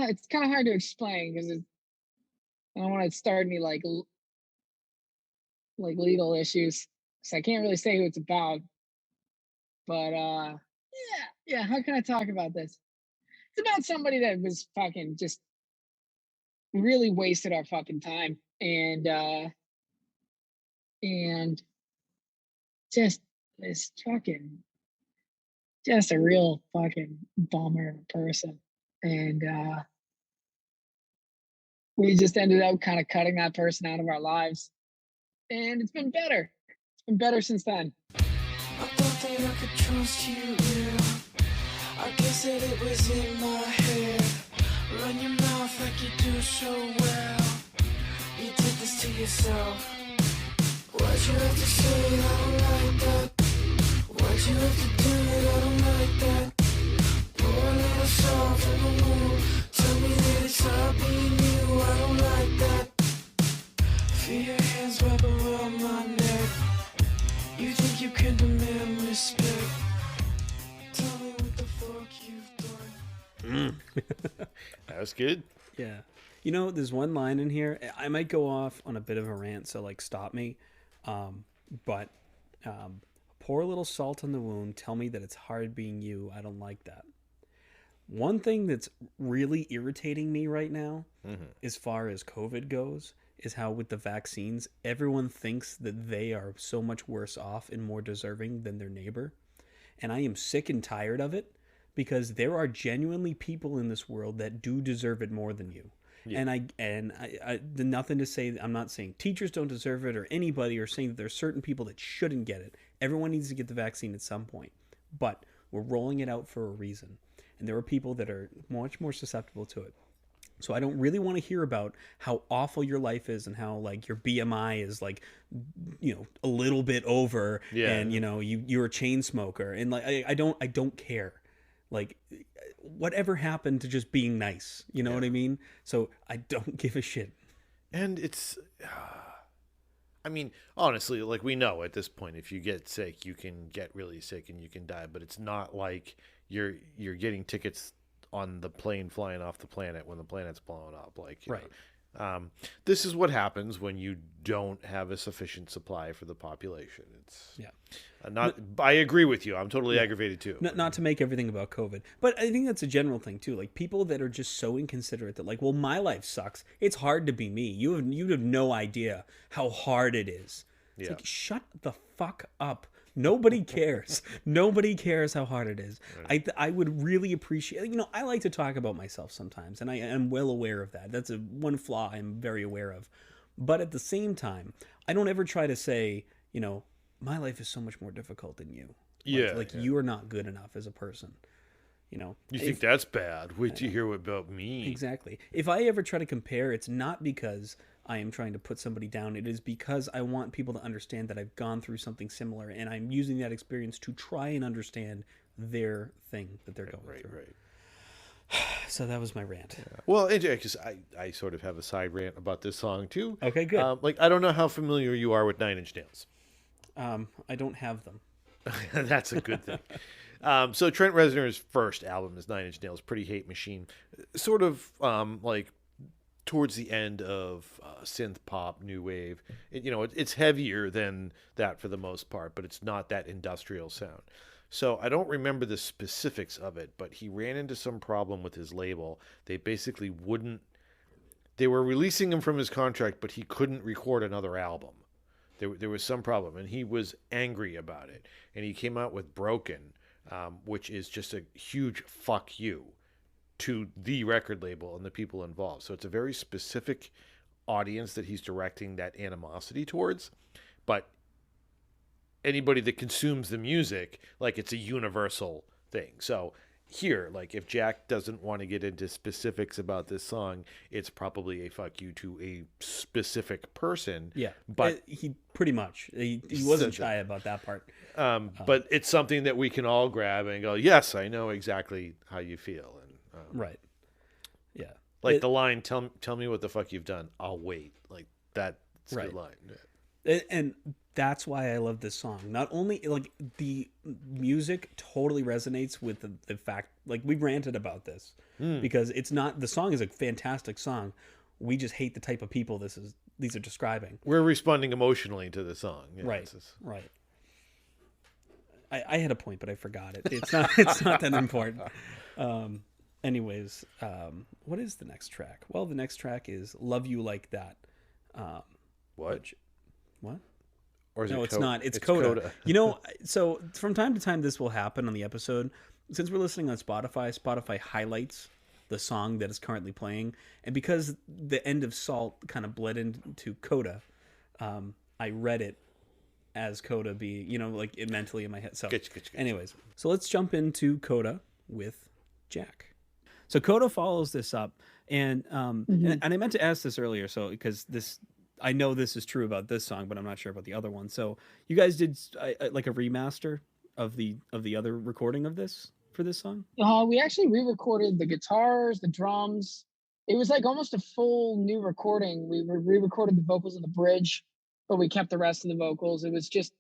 it's kind of hard to explain because I don't want to start any like legal issues, so I can't really say who it's about. But yeah. How can I talk about this? It's about somebody that was fucking just really wasted our fucking time and just this fucking just a real fucking bummer person. And we just ended up kind of cutting that person out of our lives. And it's been better. It's been better since then. I thought that I could trust you, yeah. I guess that it was in my head. Run your mouth like you do so well. You did this to yourself. Why'd you have to say it? I don't like that. Why'd you have to do it? I don't like that. Pour a little salt in the wound. Tell me that it's not being you. I don't like that. Feel your hands wrap around my neck. You think you can demand respect? Tell me what the fuck you've done. That was good. Yeah. You know, there's one line in here. I might go off on a bit of a rant, so like stop me. But pour a little salt on the wound. Tell me that it's hard being you. I don't like that. One thing that's really irritating me right now, as far as COVID goes, is how with the vaccines, everyone thinks that they are so much worse off and more deserving than their neighbor. And I am sick and tired of it because there are genuinely people in this world that do deserve it more than you. Yeah. And I nothing to say. I'm not saying teachers don't deserve it or anybody, or saying that there's certain people that shouldn't get it. Everyone needs to get the vaccine at some point, but we're rolling it out for a reason. And there are people that are much more susceptible to it. So I don't really want to hear about how awful your life is and how like your BMI is like, you know, a little bit over, and you know you're a chain smoker, and like I don't care. Like, whatever happened to just being nice? You know what I mean? So I don't give a shit. And it's, I mean, honestly, like we know at this point, if you get sick, you can get really sick and you can die. But it's not like you're getting tickets on the plane flying off the planet when the planet's blowing up. Like, you know, this is what happens when you don't have a sufficient supply for the population. It's I agree with you. I'm totally aggravated too. Not to make everything about COVID, but I think that's a general thing too. Like people that are just so inconsiderate that like, well, my life sucks. It's hard to be me. You have no idea how hard it is. It's like, shut the fuck up. Nobody cares. Nobody cares how hard it is. Right. I would really appreciate, you know, I like to talk about myself sometimes, and I am well aware of that. That's one flaw I'm very aware of. But at the same time, I don't ever try to say, you know, my life is so much more difficult than you. Like you are not good enough as a person. You know, you think that's bad? Wait till you hear about me. Exactly. If I ever try to compare, it's not because I am trying to put somebody down. It is because I want people to understand that I've gone through something similar, and I'm using that experience to try and understand their thing that they're going through. Right. So that was my rant. Yeah. Well, because I sort of have a side rant about this song too. Okay, good. Like, I don't know how familiar you are with Nine Inch Nails. I don't have them. That's a good thing. So Trent Reznor's first album is Nine Inch Nails, Pretty Hate Machine. Sort of like towards the end of synth pop, new wave. It's heavier than that for the most part, but it's not that industrial sound. So I don't remember the specifics of it, but he ran into some problem with his label. They basically they were releasing him from his contract, but he couldn't record another album. There was some problem, and he was angry about it. And he came out with Broken, which is just a huge fuck you to the record label and the people involved. So it's a very specific audience that he's directing that animosity towards. But anybody that consumes the music, like, it's a universal thing. So here, like, if Jack doesn't want to get into specifics about this song, it's probably a fuck you to a specific person. Yeah, but he pretty much he wasn't shy about that part. But it's something that we can all grab and go, yes, I know exactly how you feel. And right, yeah, like the line, tell me what the fuck you've done, I'll wait. Like that's a good line. Yeah. And that's why I love this song. Not only, like, the music totally resonates with the fact, like, we ranted about this because it's not, the song is a fantastic song. We just hate the type of people these are describing. We're responding emotionally to the song. Yeah, right. Right. I had a point, but I forgot it. It's not that important. Anyways, what is the next track? Well, the next track is Love You Like That. What? Or is no, it it's not. It's Coda. You know, so from time to time, this will happen on the episode. Since we're listening on Spotify highlights the song that is currently playing. And because the end of Salt kind of bled into Coda, I read it as Coda be, like it mentally in my head. So anyways, so let's jump into Coda with Jack. So Coda follows this up. And and I meant to ask this earlier, so because I know this is true about this song, but I'm not sure about the other one. So you guys did like a remaster of the other recording of this for this song? We actually re-recorded the guitars, the drums. It was like almost a full new recording. We re-recorded the vocals and the bridge, but we kept the rest of the vocals. It was just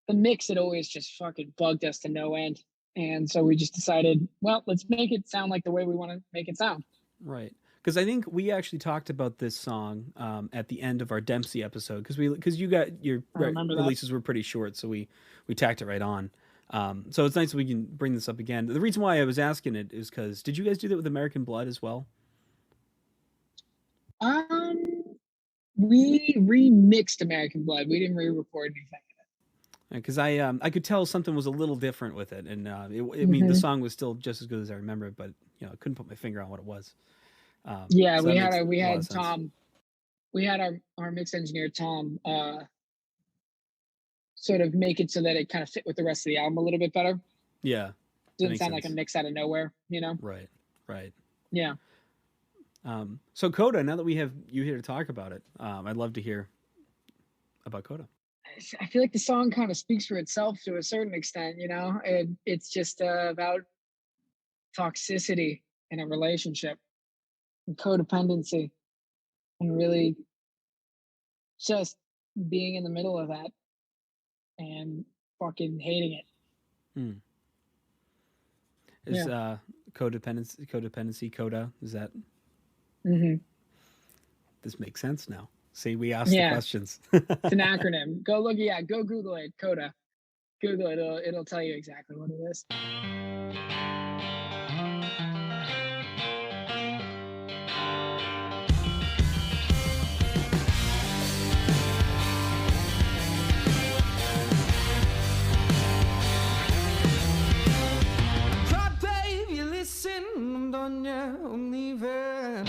the mix had always just fucking bugged us to no end. And so we just decided, well, let's make it sound like the way we want to make it sound. Right. Because I think we actually talked about this song at the end of our Dempsey episode because you got your releases were pretty short, so we tacked it right on. So it's nice that we can bring this up again. The reason why I was asking it is because did you guys do that with American Blood as well? We remixed American Blood. We didn't re-record anything. because I could tell something was a little different with it, and I mean the song was still just as good as I remember it, but I couldn't put my finger on what it was. Yeah, so we that had makes we a lot of had sense. Tom, we had our mix engineer Tom sort of make it so that it kind of fit with the rest of the album a little bit better. Yeah, Didn't sound like a mix out of nowhere, Right. Yeah. So Coda, now that we have you here to talk about it, I'd love to hear about Coda. I feel like the song kind of speaks for itself to a certain extent, it's just about toxicity in a relationship and codependency, and really just being in the middle of that and fucking hating it. Is codependency Coda, is that this makes sense now? See, we asked the questions. It's an acronym. Go Google it. Coda. Google it. It'll tell you exactly what it is. Cry, babe, you listen, I'm done, yeah, I'm leaving.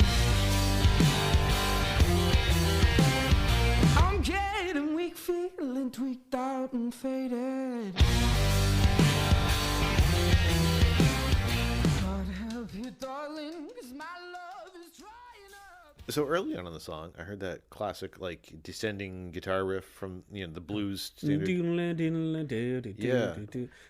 I'm getting weak, feeling tweaked out and faded. God help you, darling, 'cause my love is drying up. So early on in the song, I heard that classic like descending guitar riff from the blues standard. Yeah.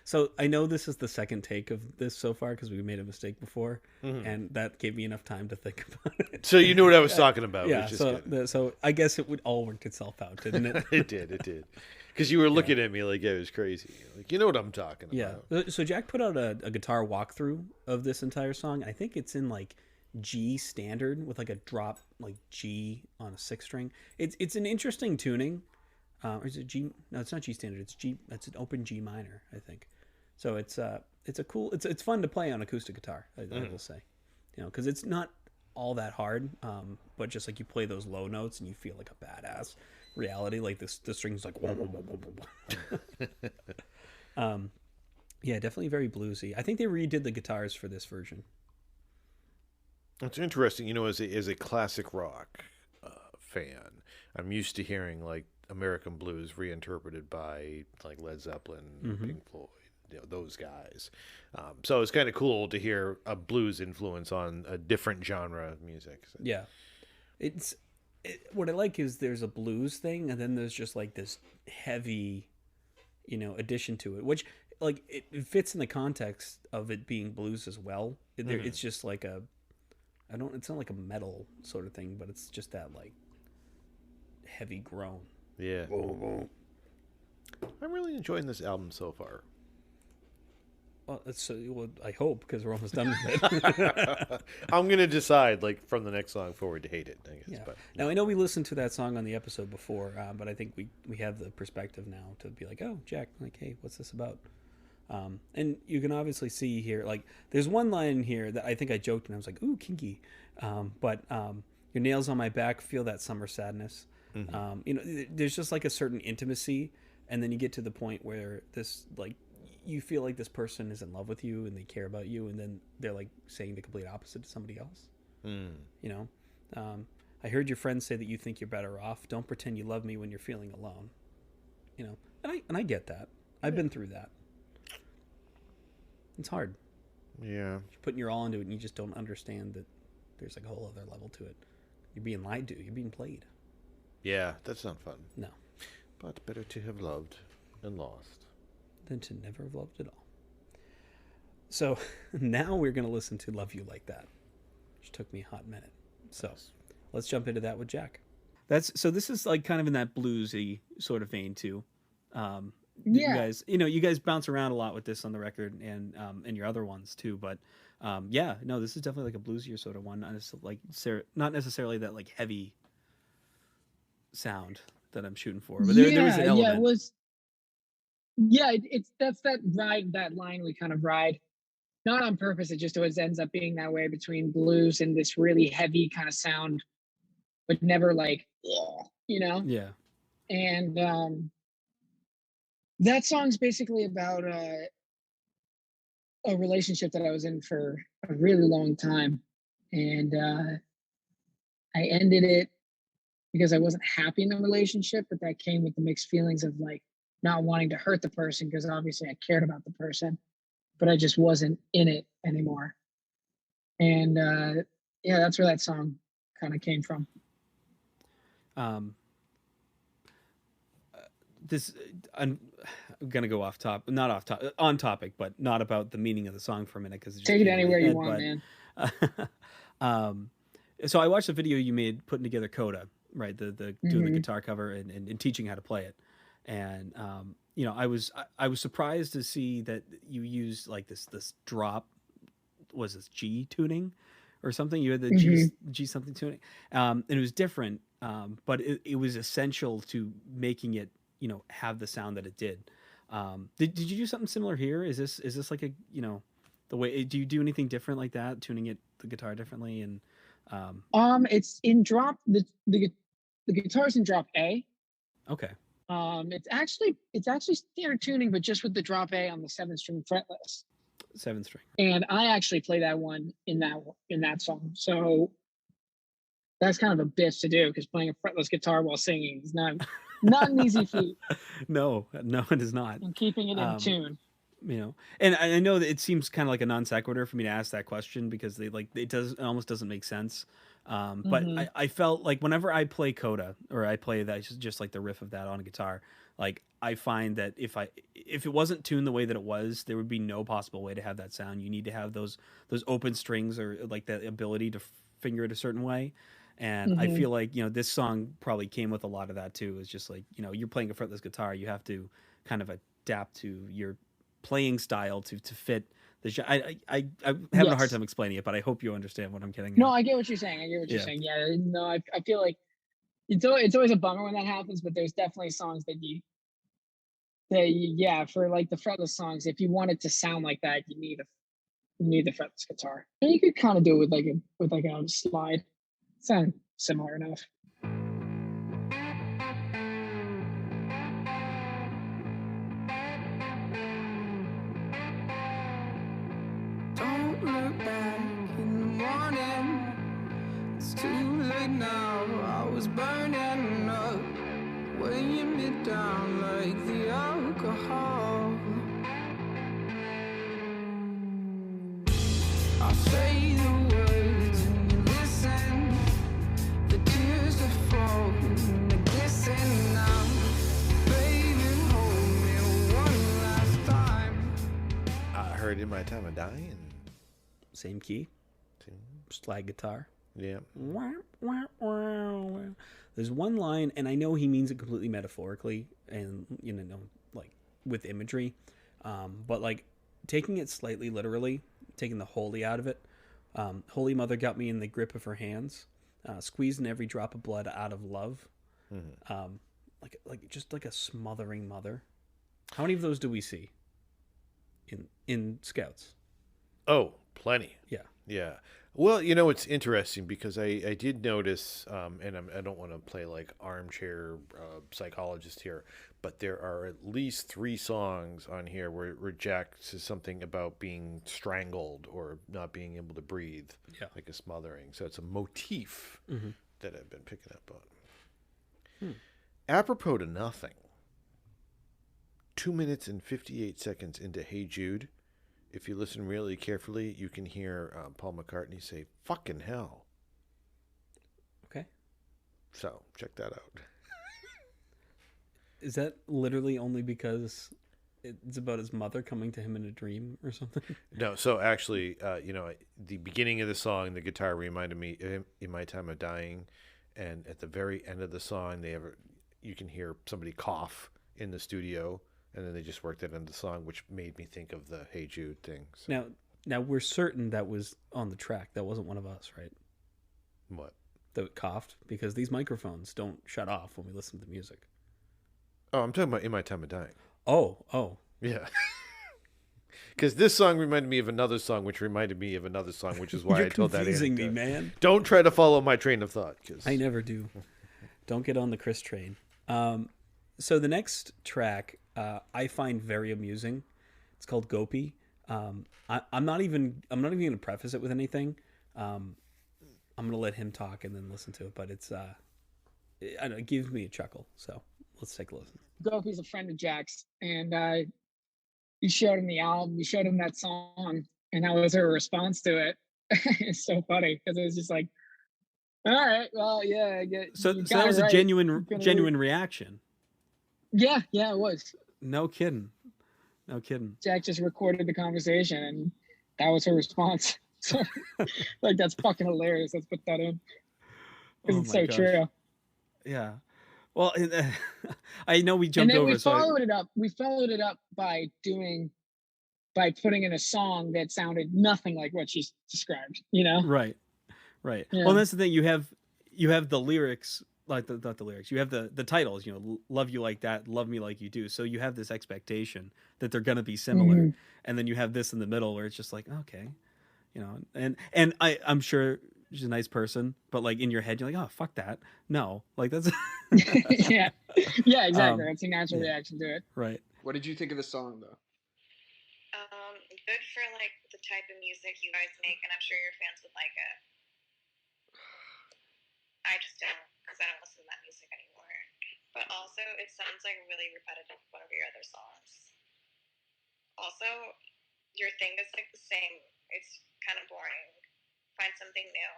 So I know this is the second take of this so far because we made a mistake before, and that gave me enough time to think about it. So you knew what I was talking about. Yeah. Which is So good. so I guess it would all work itself out, didn't it? It did. Because you were looking at me like I was crazy. Like, you know what I'm talking about. Yeah. So Jack put out a guitar walkthrough of this entire song. I think it's in like G standard with like a drop like G on a sixth string. It's an interesting tuning. Or is it G? No, it's not G standard. It's G. That's an open G minor, I think. So it's a cool. It's fun to play on acoustic guitar. I will say, because it's not all that hard. But just like you play those low notes and you feel like a badass. Reality, like the strings like. Yeah, definitely very bluesy. I think they redid the guitars for this version. It's interesting, as a classic rock fan, I'm used to hearing like American blues reinterpreted by like Led Zeppelin, Pink Floyd, those guys. So it's kind of cool to hear a blues influence on a different genre of music. So. Yeah, what I like is there's a blues thing, and then there's just like this heavy, addition to it, which like it fits in the context of it being blues as well. It's just like it's not like a metal sort of thing, but it's just that like heavy groan. Yeah. I'm really enjoying this album so far. Well, I hope, because we're almost done with it. I'm going to decide like from the next song forward to hate it, I guess. Yeah. But, Now, I know we listened to that song on the episode before, but I think we have the perspective now to be like, oh, Jack, like, hey, what's this about? And you can obviously see here, like, there's one line here that I think I joked and I was like, ooh, kinky. But your nails on my back, feel that summer sadness. There's just like a certain intimacy, and then you get to the point where this, like, you feel like this person is in love with you and they care about you, and then they're like saying the complete opposite to somebody else. I heard your friends say that you think you're better off. Don't pretend you love me when you're feeling alone. And I get that. I've been through that. It's hard. Yeah. You're putting your all into it, and you just don't understand that there's like a whole other level to it. You're being lied to. You're being played. Yeah, that's not fun. No. But better to have loved and lost than to never have loved at all. So now we're going to listen to Love You Like That, which took me a hot minute. So let's jump into that with Jack. So this is like kind of in that bluesy sort of vein too. You guys bounce around a lot with this on the record and your other ones too. But this is definitely like a bluesier sort of one. Not necessarily that like heavy sound that I'm shooting for, but there was an element. Yeah, it was. Yeah, that's that line we kind of ride, not on purpose. It just always ends up being that way between blues and this really heavy kind of sound, but never like, Yeah. And That song's basically about a relationship that I was in for a really long time, and I ended it because I wasn't happy in the relationship, but that came with the mixed feelings of like not wanting to hurt the person because obviously I cared about the person, but I just wasn't in it anymore. And yeah, that's where that song kind of came from. This I'm gonna go not on topic, but not about the meaning of the song for a minute because Take it anywhere you want, man. So I watched the video you made putting together Coda, right? The doing the guitar cover and teaching how to play it, and you know, I was surprised to see that you used like this drop, was this G tuning or something? You had the G something tuning, and it was different, but it was essential to making it, you know, have the sound that it did. Did you do something similar here? Is this like a, you know, the way, do you do anything different like that, tuning the guitar differently? And it's in drop, the guitar's in drop A. Okay. It's actually standard tuning, but just with the drop A on the 7-string fretless. 7-string. And I actually play that one in that song. So that's kind of a bitch to do because playing a fretless guitar while singing is not an easy feat. No, it is not. And keeping it in tune. You know, and I know that it seems kind of like a non sequitur for me to ask that question because it almost doesn't make sense. But I felt like whenever I play Coda or I play that just like the riff of that on a guitar, like I find that if it wasn't tuned the way that it was, there would be no possible way to have that sound. You need to have those open strings or like the ability to finger it a certain way. And I feel like, you know, this song probably came with a lot of that too. It's just like, you know, you're playing a fretless guitar, you have to kind of adapt to your playing style to fit the. I'm having a hard time explaining it, but I hope you understand what I'm getting at. No, I get what you're saying. Saying. Yeah, no, I feel like it's always a bummer when that happens, but there's definitely songs that for like the fretless songs, if you want it to sound like that, you need the fretless guitar, and you could kind of do it with a slide. Sound similar enough. Don't look back in the morning. It's too late now. I was burning up, weighing me down like the alcohol. I'll say the words and you listen. The tears that fall and they glisten now. Baby, hold me one last time. I heard In My Time of Dying. Same key, slide guitar. Yeah. There's one line, and I know he means it completely metaphorically, and you know, like with imagery, but like taking it slightly literally, taking the holy out of it. Holy Mother got me in the grip of her hands, squeezing every drop of blood out of love, like just like a smothering mother. How many of those do we see in Scouts? Oh, plenty. Yeah. Well, you know, it's interesting because I did notice, and I don't want to play like armchair psychologist here, but there are at least 3 songs on here where Jack says something about being strangled or not being able to breathe, like a smothering. So it's a motif that I've been picking up on. Apropos to nothing, 2 minutes and 58 seconds into Hey Jude, if you listen really carefully, you can hear Paul McCartney say, "Fucking hell." Okay. So, check that out. Is that literally only because it's about his mother coming to him in a dream or something? No, so actually, you know, the beginning of the song, the guitar reminded me of In My Time of Dying, and at the very end of the song, you can hear somebody cough in the studio, and then they just worked it into the song, which made me think of the Hey Jude thing. So. Now we're certain that was on the track. That wasn't one of us, right? What? That coughed, because these microphones don't shut off when we listen to the music. Oh, I'm talking about In My Time of Dying. Oh. Yeah. Because this song reminded me of another song, which reminded me of another song, which is why I told that. You're confusing me, man. Don't try to follow my train of thought. I never do. Don't get on the Chris train. So the next track, I find very amusing. It's called Gopi. I'm not even going to preface it with anything. I'm going to let him talk and then listen to it. But it's I don't know, it gives me a chuckle. So let's take a listen. Gopi's a friend of Jack's, and you showed him the album, you showed him that song, and that was her response to it. It's so funny because it was just like, all right, well, yeah, I get. So you that got it was a right. genuine reaction. Yeah, it was. No kidding. Jack just recorded the conversation, and that was her response. So, like, that's fucking hilarious. Let's put that in because it's so true. Yeah. Well, I know we And jumped then over. we followed it up. We followed it up by putting in a song that sounded nothing like what she described. You know? Right. Yeah. Well, that's the thing. You have the lyrics, like not the lyrics. You have the titles. You know, love you like that, love me like you do. So you have this expectation that they're gonna be similar, and then you have this in the middle where it's just like, okay, you know. And I'm sure she's a nice person, but like in your head, you're like, oh, fuck that. No, like that's. yeah, exactly. That's a natural reaction to it. Right. What did you think of the song, though? Good for like the type of music you guys make, and I'm sure your fans would like it. I just don't, because I don't listen to that music anymore. But also, it sounds like really repetitive one of your other songs. Also, your thing is like the same. It's kind of boring. Find something new.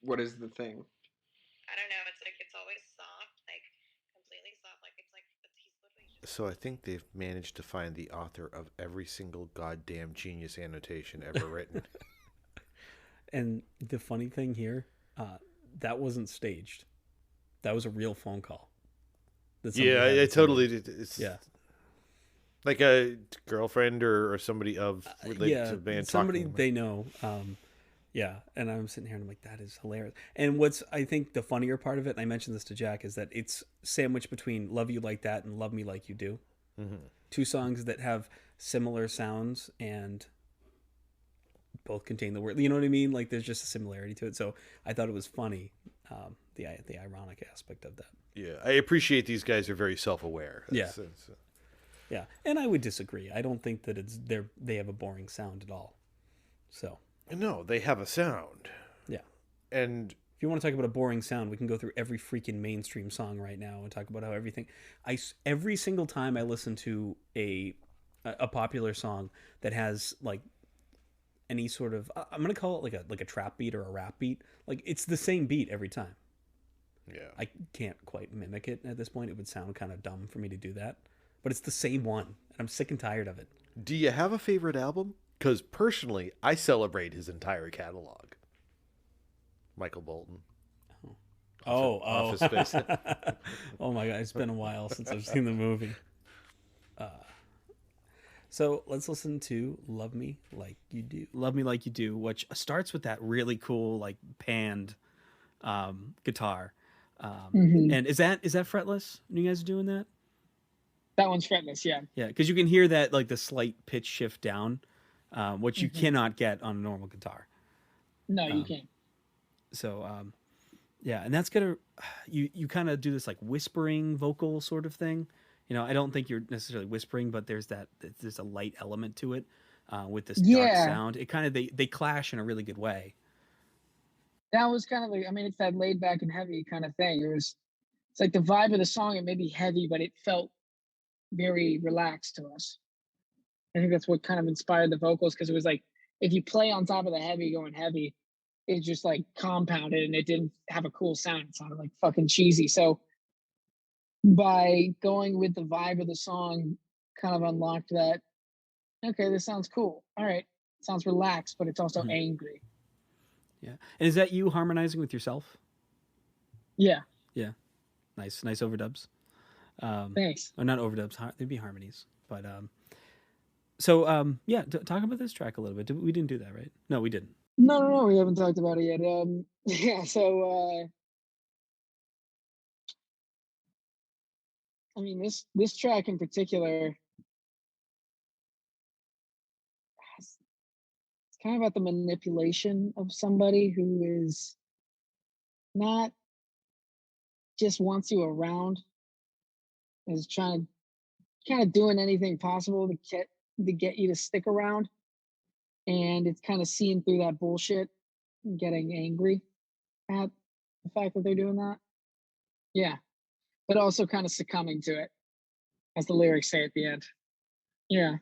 What is the thing? I don't know. It's like it's always soft, like completely soft. Like it's like he's literally just. So I think they've managed to find the author of every single goddamn genius annotation ever written. And the funny thing here, that wasn't staged. That was a real phone call. Yeah, I totally did. It's yeah, like a girlfriend or somebody of related to the band. Somebody they know. Yeah, and I'm sitting here and I'm like, that is hilarious. And what's I think the funnier part of it, and I mentioned this to Jack, is that it's sandwiched between "Love You Like That" and "Love Me Like You Do." Mm-hmm. Two songs that have similar sounds and both contain the word. You know what I mean? Like there's just a similarity to it. So I thought it was funny, the ironic aspect of that. Yeah, I appreciate these guys are very self-aware. Yeah, and I would disagree. I don't think that they have a boring sound at all. So. No, they have a sound. Yeah. And if you want to talk about a boring sound, we can go through every freaking mainstream song right now and talk about how everything. Every single time I listen to a popular song that has like any sort of, I'm gonna call it like a trap beat or a rap beat. Like it's the same beat every time. Yeah. I can't quite mimic it at this point. It would sound kind of dumb for me to do that, but it's the same one, and I'm sick and tired of it. Do you have a favorite album? Because personally, I celebrate his entire catalog. Michael Bolton. Office Space. Oh my God, it's been a while since I've seen the movie. So let's listen to "Love Me Like You Do." "Love Me Like You Do," which starts with that really cool like panned guitar. And is that fretless? Are you guys doing that? That one's fretless, yeah. Yeah, because you can hear that like the slight pitch shift down. Which you cannot get on a normal guitar. No, you can't. So, yeah, and that's gonna you kind of do this like whispering vocal sort of thing. You know, I don't think you're necessarily whispering, but there's a light element to it with this dark sound. It kind of they clash in a really good way. That was kind of like, I mean, it's that laid back and heavy kind of thing. It's like the vibe of the song. It may be heavy, but it felt very relaxed to us. I think that's what kind of inspired the vocals, because it was like if you play on top of the heavy going heavy, it just like compounded and it didn't have a cool sound. It sounded like fucking cheesy. So by going with the vibe of the song, kind of unlocked that, okay, this sounds cool. All right. It sounds relaxed, but it's also angry. Yeah. And is that you harmonizing with yourself? Yeah. Yeah. Nice overdubs. Thanks. Or not overdubs, they'd be harmonies. But so yeah, talk about this track a little bit. We didn't do that, right? No, we didn't. No, we haven't talked about it yet. Yeah, so I mean this track in particular, it's kind of about the manipulation of somebody who is not just wants you around, is trying to kind of doing anything possible to get you to stick around, and it's kind of seeing through that bullshit and getting angry at the fact that they're doing that. Yeah, but also kind of succumbing to it, as the lyrics say at the end. Yeah.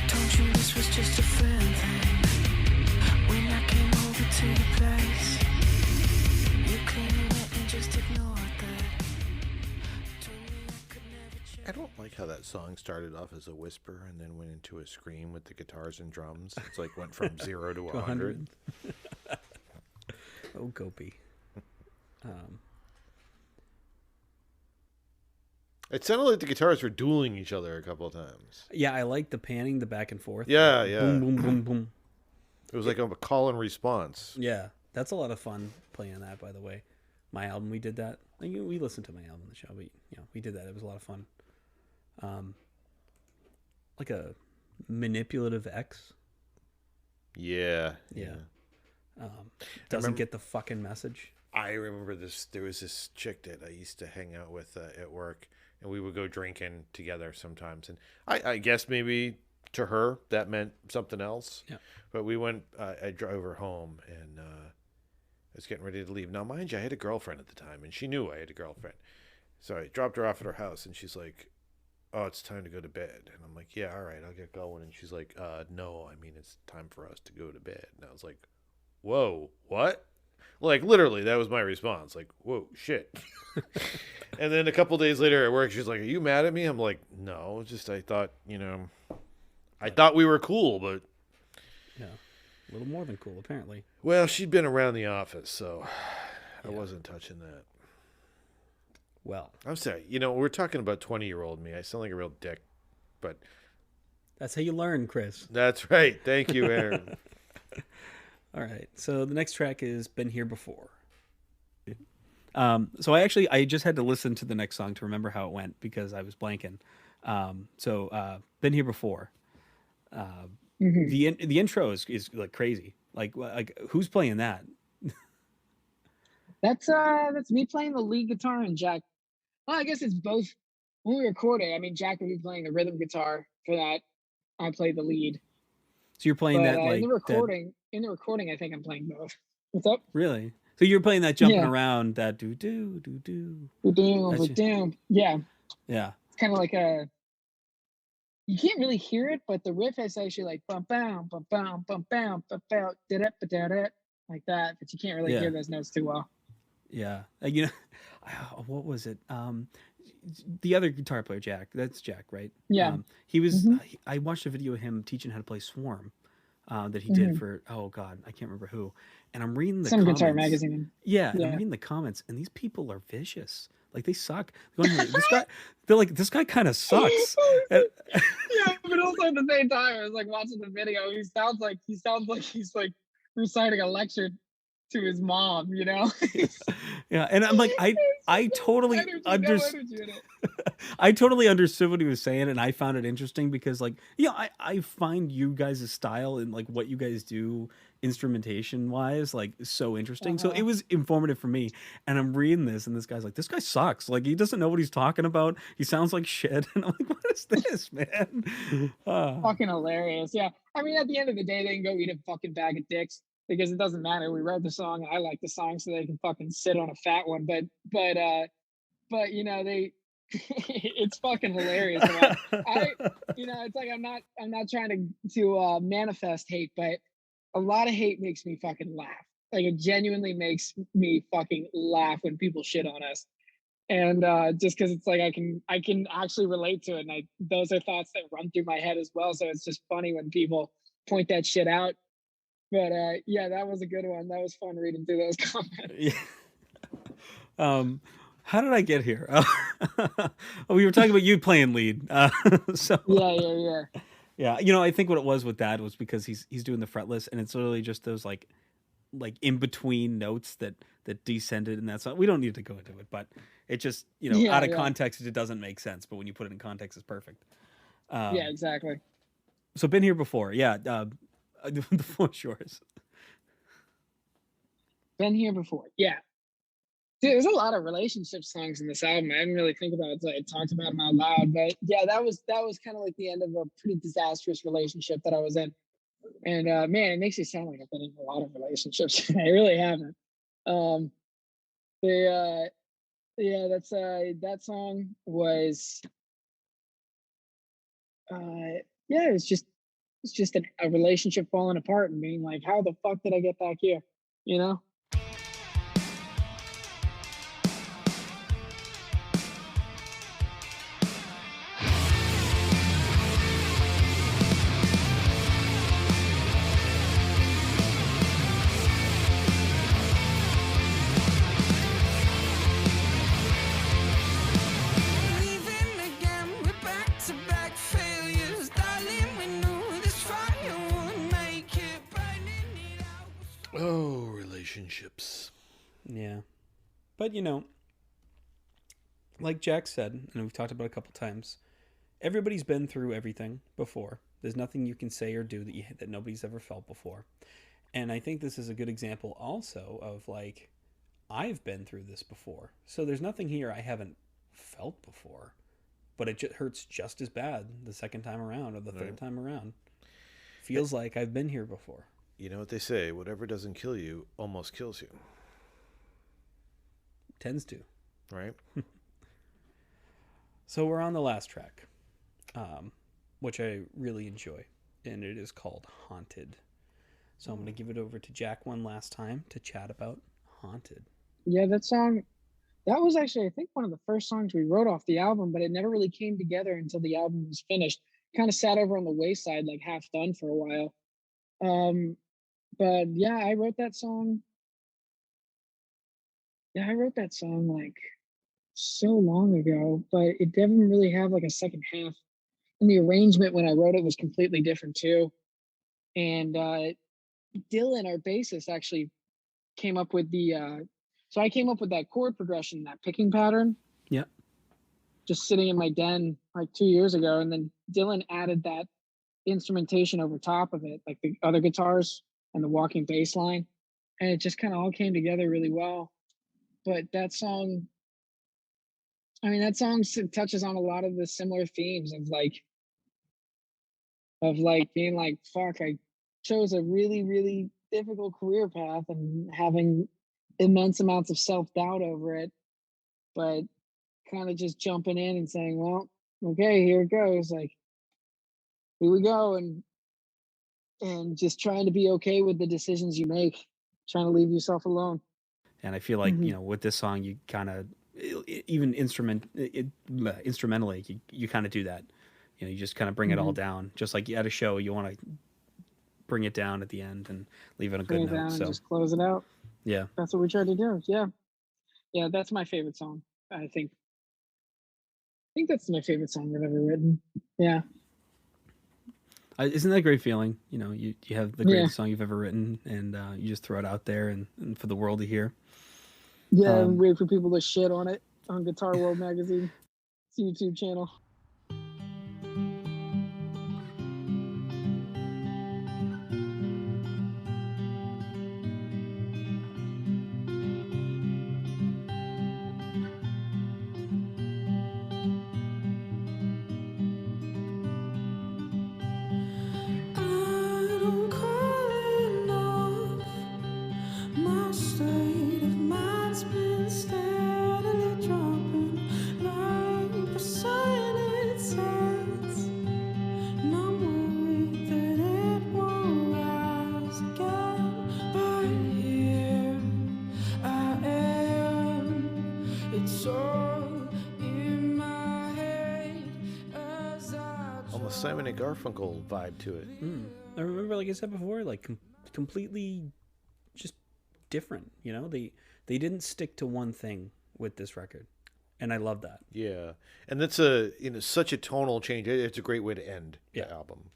Told you this was just a friend thing. When I came over to your place, you clearly went and just ignored that. Told me I could never change. I don't like how that song started off as a whisper and then went into a scream with the guitars and drums. It's like went from 0 to 100. Oh, Gopi. It sounded like the guitars were dueling each other a couple of times. Yeah, I like the panning, the back and forth. Yeah, Like, yeah. Boom, boom, boom, boom. It was like a call and response. Yeah, that's a lot of fun playing that, by the way. My album, we did that. Like, we listened to my album on the show, but we did that. It was a lot of fun. Like a manipulative X. Yeah. Doesn't get the fucking message. I remember this. There was this chick that I used to hang out with at work, and we would go drinking together sometimes. And I guess maybe to her that meant something else. Yeah. But we went. I drove her home, and I was getting ready to leave. Now, mind you, I had a girlfriend at the time, and she knew I had a girlfriend. So I dropped her off at her house, and she's like, "Oh, it's time to go to bed." And I'm like, "Yeah, all right, I'll get going." And she's like, "No, I mean it's time for us to go to bed." And I was like, "Whoa, what?" Like, literally, that was my response. Like, whoa, shit. And then a couple days later at work, she's like, "Are you mad at me?" I'm like, "No, just I thought, I thought we were cool, but..." Yeah, a little more than cool, apparently. Well, she'd been around the office, so I Yeah. wasn't touching that. Well, I'm sorry. We're talking about 20-year-old me. I sound like a real dick, but that's how you learn, Chris. that's right. Thank you, Aaron. All right. So the next track is Been Here Before. So I just had to listen to the next song to remember how it went because I was blanking. Been Here Before. The intro is like crazy. Like who's playing that? That's me playing the lead guitar and Jack. Well, I guess it's both. When we record it, I mean, Jack would be playing the rhythm guitar for that. I played the lead. So you're playing But that like in the recording, I think I'm playing both. What's up? really? So you're playing that jumping Yeah. around, that do do do do. Ba-doom, ba-doom. Yeah, Yeah. it's kind of like you can't really hear it, but the riff is actually like bum bam bum bam bum bam bum bam da da da da like that. But you can't really Yeah. hear those notes too well. Yeah. What was it? The other guitar player, Jack. That's Jack, right? Yeah. He was. Mhm. I watched a video of him teaching how to play Swarm. That he Mhm. did for I can't remember who. And I'm reading the Some comments. guitar magazine. Yeah, and I'm Yeah. reading the comments, and these people are vicious. Like they suck. This guy. They're like, this guy kind of sucks. And- Yeah, but also at the same time, I was like watching the video. He sounds like he's like reciting a lecture to his mom. yeah, and I'm like, I totally Energy, no understand. energy in it. I totally understood what he was saying, and I found it interesting because, like, I find you guys' style and like what you guys do instrumentation wise, like, so interesting. So Uh-huh. it was informative for me. And I'm reading this, and this guy's like, "This guy sucks. Like, he doesn't know what he's talking about. He sounds like shit." And I'm like, "What is this, man?" Fucking hilarious. Yeah. I mean, at the end of the day, they can go eat a fucking bag of dicks because it doesn't matter. We wrote the song and I like the song, so they can fucking sit on a fat one. But they it's fucking hilarious. Man. It's like I'm not trying to manifest hate, but a lot of hate makes me fucking laugh. Like, it genuinely makes me fucking laugh when people shit on us. And just because it's like I can actually relate to it, and those are thoughts that run through my head as well. So it's just funny when people point that shit out. But yeah, that was a good one. That was fun reading through those comments. Yeah. How did I get here? We were talking about you playing lead. So Yeah. Yeah, you know, I think what it was with that was because he's doing the fretless, and it's literally just those like in between notes that descended in that song. We don't need to go into it, but it just, you know, Yeah, out of yeah. context it doesn't make sense, but when you put it in context, it's perfect. Yeah, exactly. So been here before, yeah. The floor's yours. Been here before. Yeah. Dude, there's a lot of relationship songs in this album. I didn't really think about it until I talked about them out loud. But yeah, that was kind of like the end of a pretty disastrous relationship that I was in. And man, it makes you sound like I've been in a lot of relationships. I really haven't. Yeah, that's that song was yeah, it's just a relationship falling apart and being like, how the fuck did I get back here? You know? Leaving again, we're back-to-back failures. Darling, we knew this fire would make it. Burning it out. Oh, relationships. Yeah. But, you know, like Jack said, and we've talked about a couple times, everybody's been through everything before. There's nothing you can say or do that nobody's ever felt before. And I think this is a good example also of, like, I've been through this before. So there's nothing here I haven't felt before. But it hurts just as bad the second time around or the third time around. Feels like I've been here before. You know what they say, whatever doesn't kill you almost kills you. Tends to. Right? So we're on the last track, which I really enjoy, and it is called Haunted. So I'm going to give it over to Jack one last time to chat about Haunted. Yeah, that song, that was actually, I think, one of the first songs we wrote off the album, but it never really came together until the album was finished. Kind of sat over on the wayside, like half done for a while. But yeah, I wrote that song. Yeah, I wrote that song like so long ago, but it didn't really have like a second half. And the arrangement when I wrote it was completely different too. And Dylan, our bassist, actually came up with so I came up with that chord progression, that picking pattern. Yeah. Just sitting in my den like 2 years ago. And then Dylan added that instrumentation over top of it, like the other guitars and the walking bass line. And it just kind of all came together really well. But that song, I mean, that song touches on a lot of the similar themes of being like, fuck, I chose a really, really difficult career path and having immense amounts of self-doubt over it, but kind of just jumping in and saying, well, okay, here it goes. Like, here we go. And just trying to be okay with the decisions you make, trying to leave yourself alone. And I feel like, you know, with this song, you kind of, even instrumentally, you kind of do that. You know, you just kind of bring it all down. Just like at a show, you want to bring it down at the end and leave it on a good note. So just close it out. Yeah. That's what we tried to do. Yeah. Yeah, that's my favorite song, I think. I think that's my favorite song I've ever written. Yeah. Isn't that a great feeling? You know, you have the greatest song you've ever written, and you just throw it out there and for the world to hear. Yeah, and wait for people to shit on it on Guitar World Magazine YouTube channel. I don't call enough. My state of mind's been steadily dropping like the sun it sets. And I'm worried that it won't rise again. But here I am. It's all in my head as I Almost Simon and Garfunkel vibe to it. I remember, like I said before, like completely just different. You know, they didn't stick to one thing with this record, and I love that. Yeah, and that's such a tonal change. It's a great way to end the album.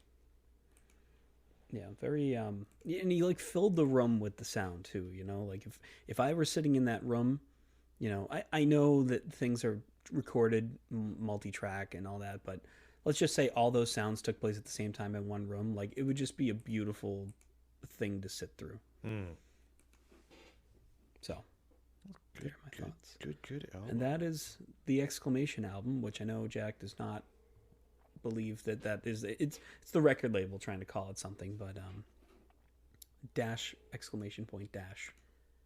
Yeah, very and he like filled the room with the sound too, you know? Like if I were sitting in that room, you know, I know that things are recorded multi-track and all that, but let's just say all those sounds took place at the same time in one room, like it would just be a beautiful thing to sit through. So, there are my thoughts. Good album. And that is the Exclamation album, which I know Jack does not believe that is it's the record label trying to call it something, but dash exclamation point dash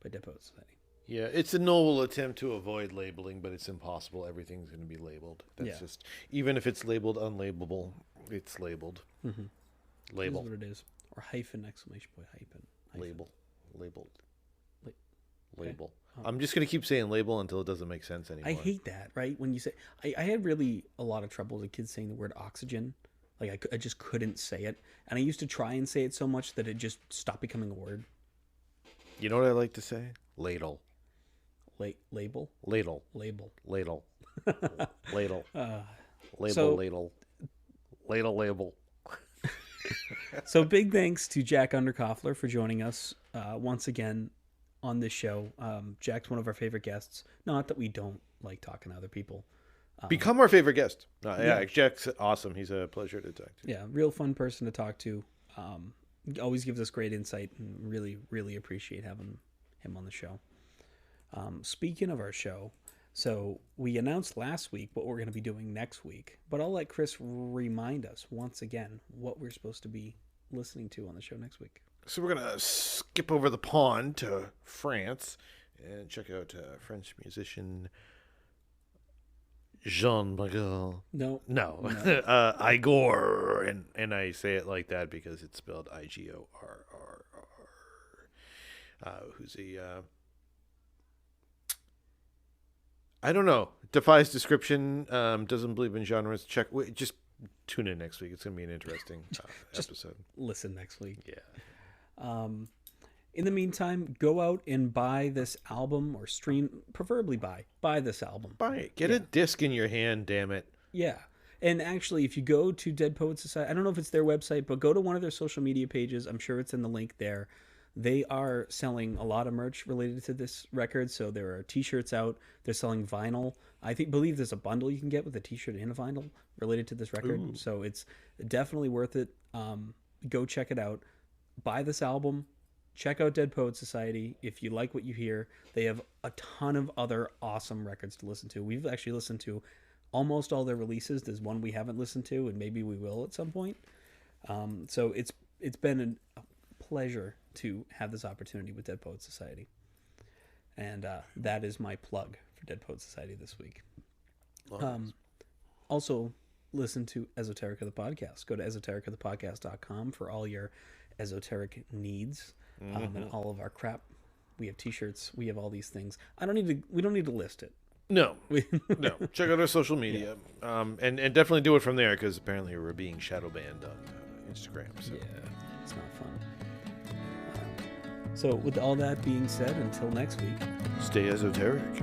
by Dead Poets Society. Yeah, it's a noble attempt to avoid labeling, but it's impossible. Everything's going to be labeled. That's just, even if it's labeled unlabelable, it's labeled. Label. Is what it is. Or hyphen exclamation point hyphen. Label. Labeled. Label. Okay. I'm just going to keep saying label until it doesn't make sense anymore. I hate that, right? When you say, I had really a lot of trouble as a kid saying the word oxygen. Like I just couldn't say it. And I used to try and say it so much that it just stopped becoming a word. You know what I like to say? Ladle. Label? Ladle. Label. Ladle. Ladle. Label, so- ladle. Ladle, label. So big thanks to Jack Underkofler for joining us once again on this show. Jack's one of our favorite guests. Not that we don't like talking to other people. Become our favorite guest. Yeah. Jack's awesome. He's a pleasure to talk to. Yeah, real fun person to talk to. Always gives us great insight, and really, really appreciate having him on the show. Speaking of our show, so we announced last week what we're going to be doing next week, but I'll let Chris remind us once again what we're supposed to be listening to on the show next week. So we're going to skip over the pond to France and check out French musician Jean Magal. No. Igor, and I say it like that because it's spelled Igorrr. Who's a I don't know, defies description, doesn't believe in genres. Just tune in next week. It's gonna be an interesting episode. Listen next week. Yeah. In the meantime, go out and buy this album or stream, preferably buy this album. Buy it. Get a disc in your hand, damn it. Yeah. And actually, if you go to Dead Poets Society, I don't know if it's their website, but go to one of their social media pages. I'm sure it's in the link there. They are selling a lot of merch related to this record. So there are t-shirts out. They're selling vinyl. Believe there's a bundle you can get with a t-shirt and a vinyl related to this record. Ooh. So it's definitely worth it. Go check it out. Buy this album. Check out Dead Poets Society. If you like what you hear, they have a ton of other awesome records to listen to. We've actually listened to almost all their releases. There's one we haven't listened to, and maybe we will at some point. So it's been a pleasure to have this opportunity with Dead Poets Society. And that is my plug for Dead Poets Society this week. Also, listen to Esoterica the Podcast. Go to esotericathepodcast.com for all your esoteric needs. And all of our crap. We have t-shirts. We have all these things. We don't need to list it. No. No. Check out our social media. And definitely do it from there because apparently we're being shadow banned on Instagram. So. Yeah, it's not fun. So with all that being said, until next week. Stay esoteric.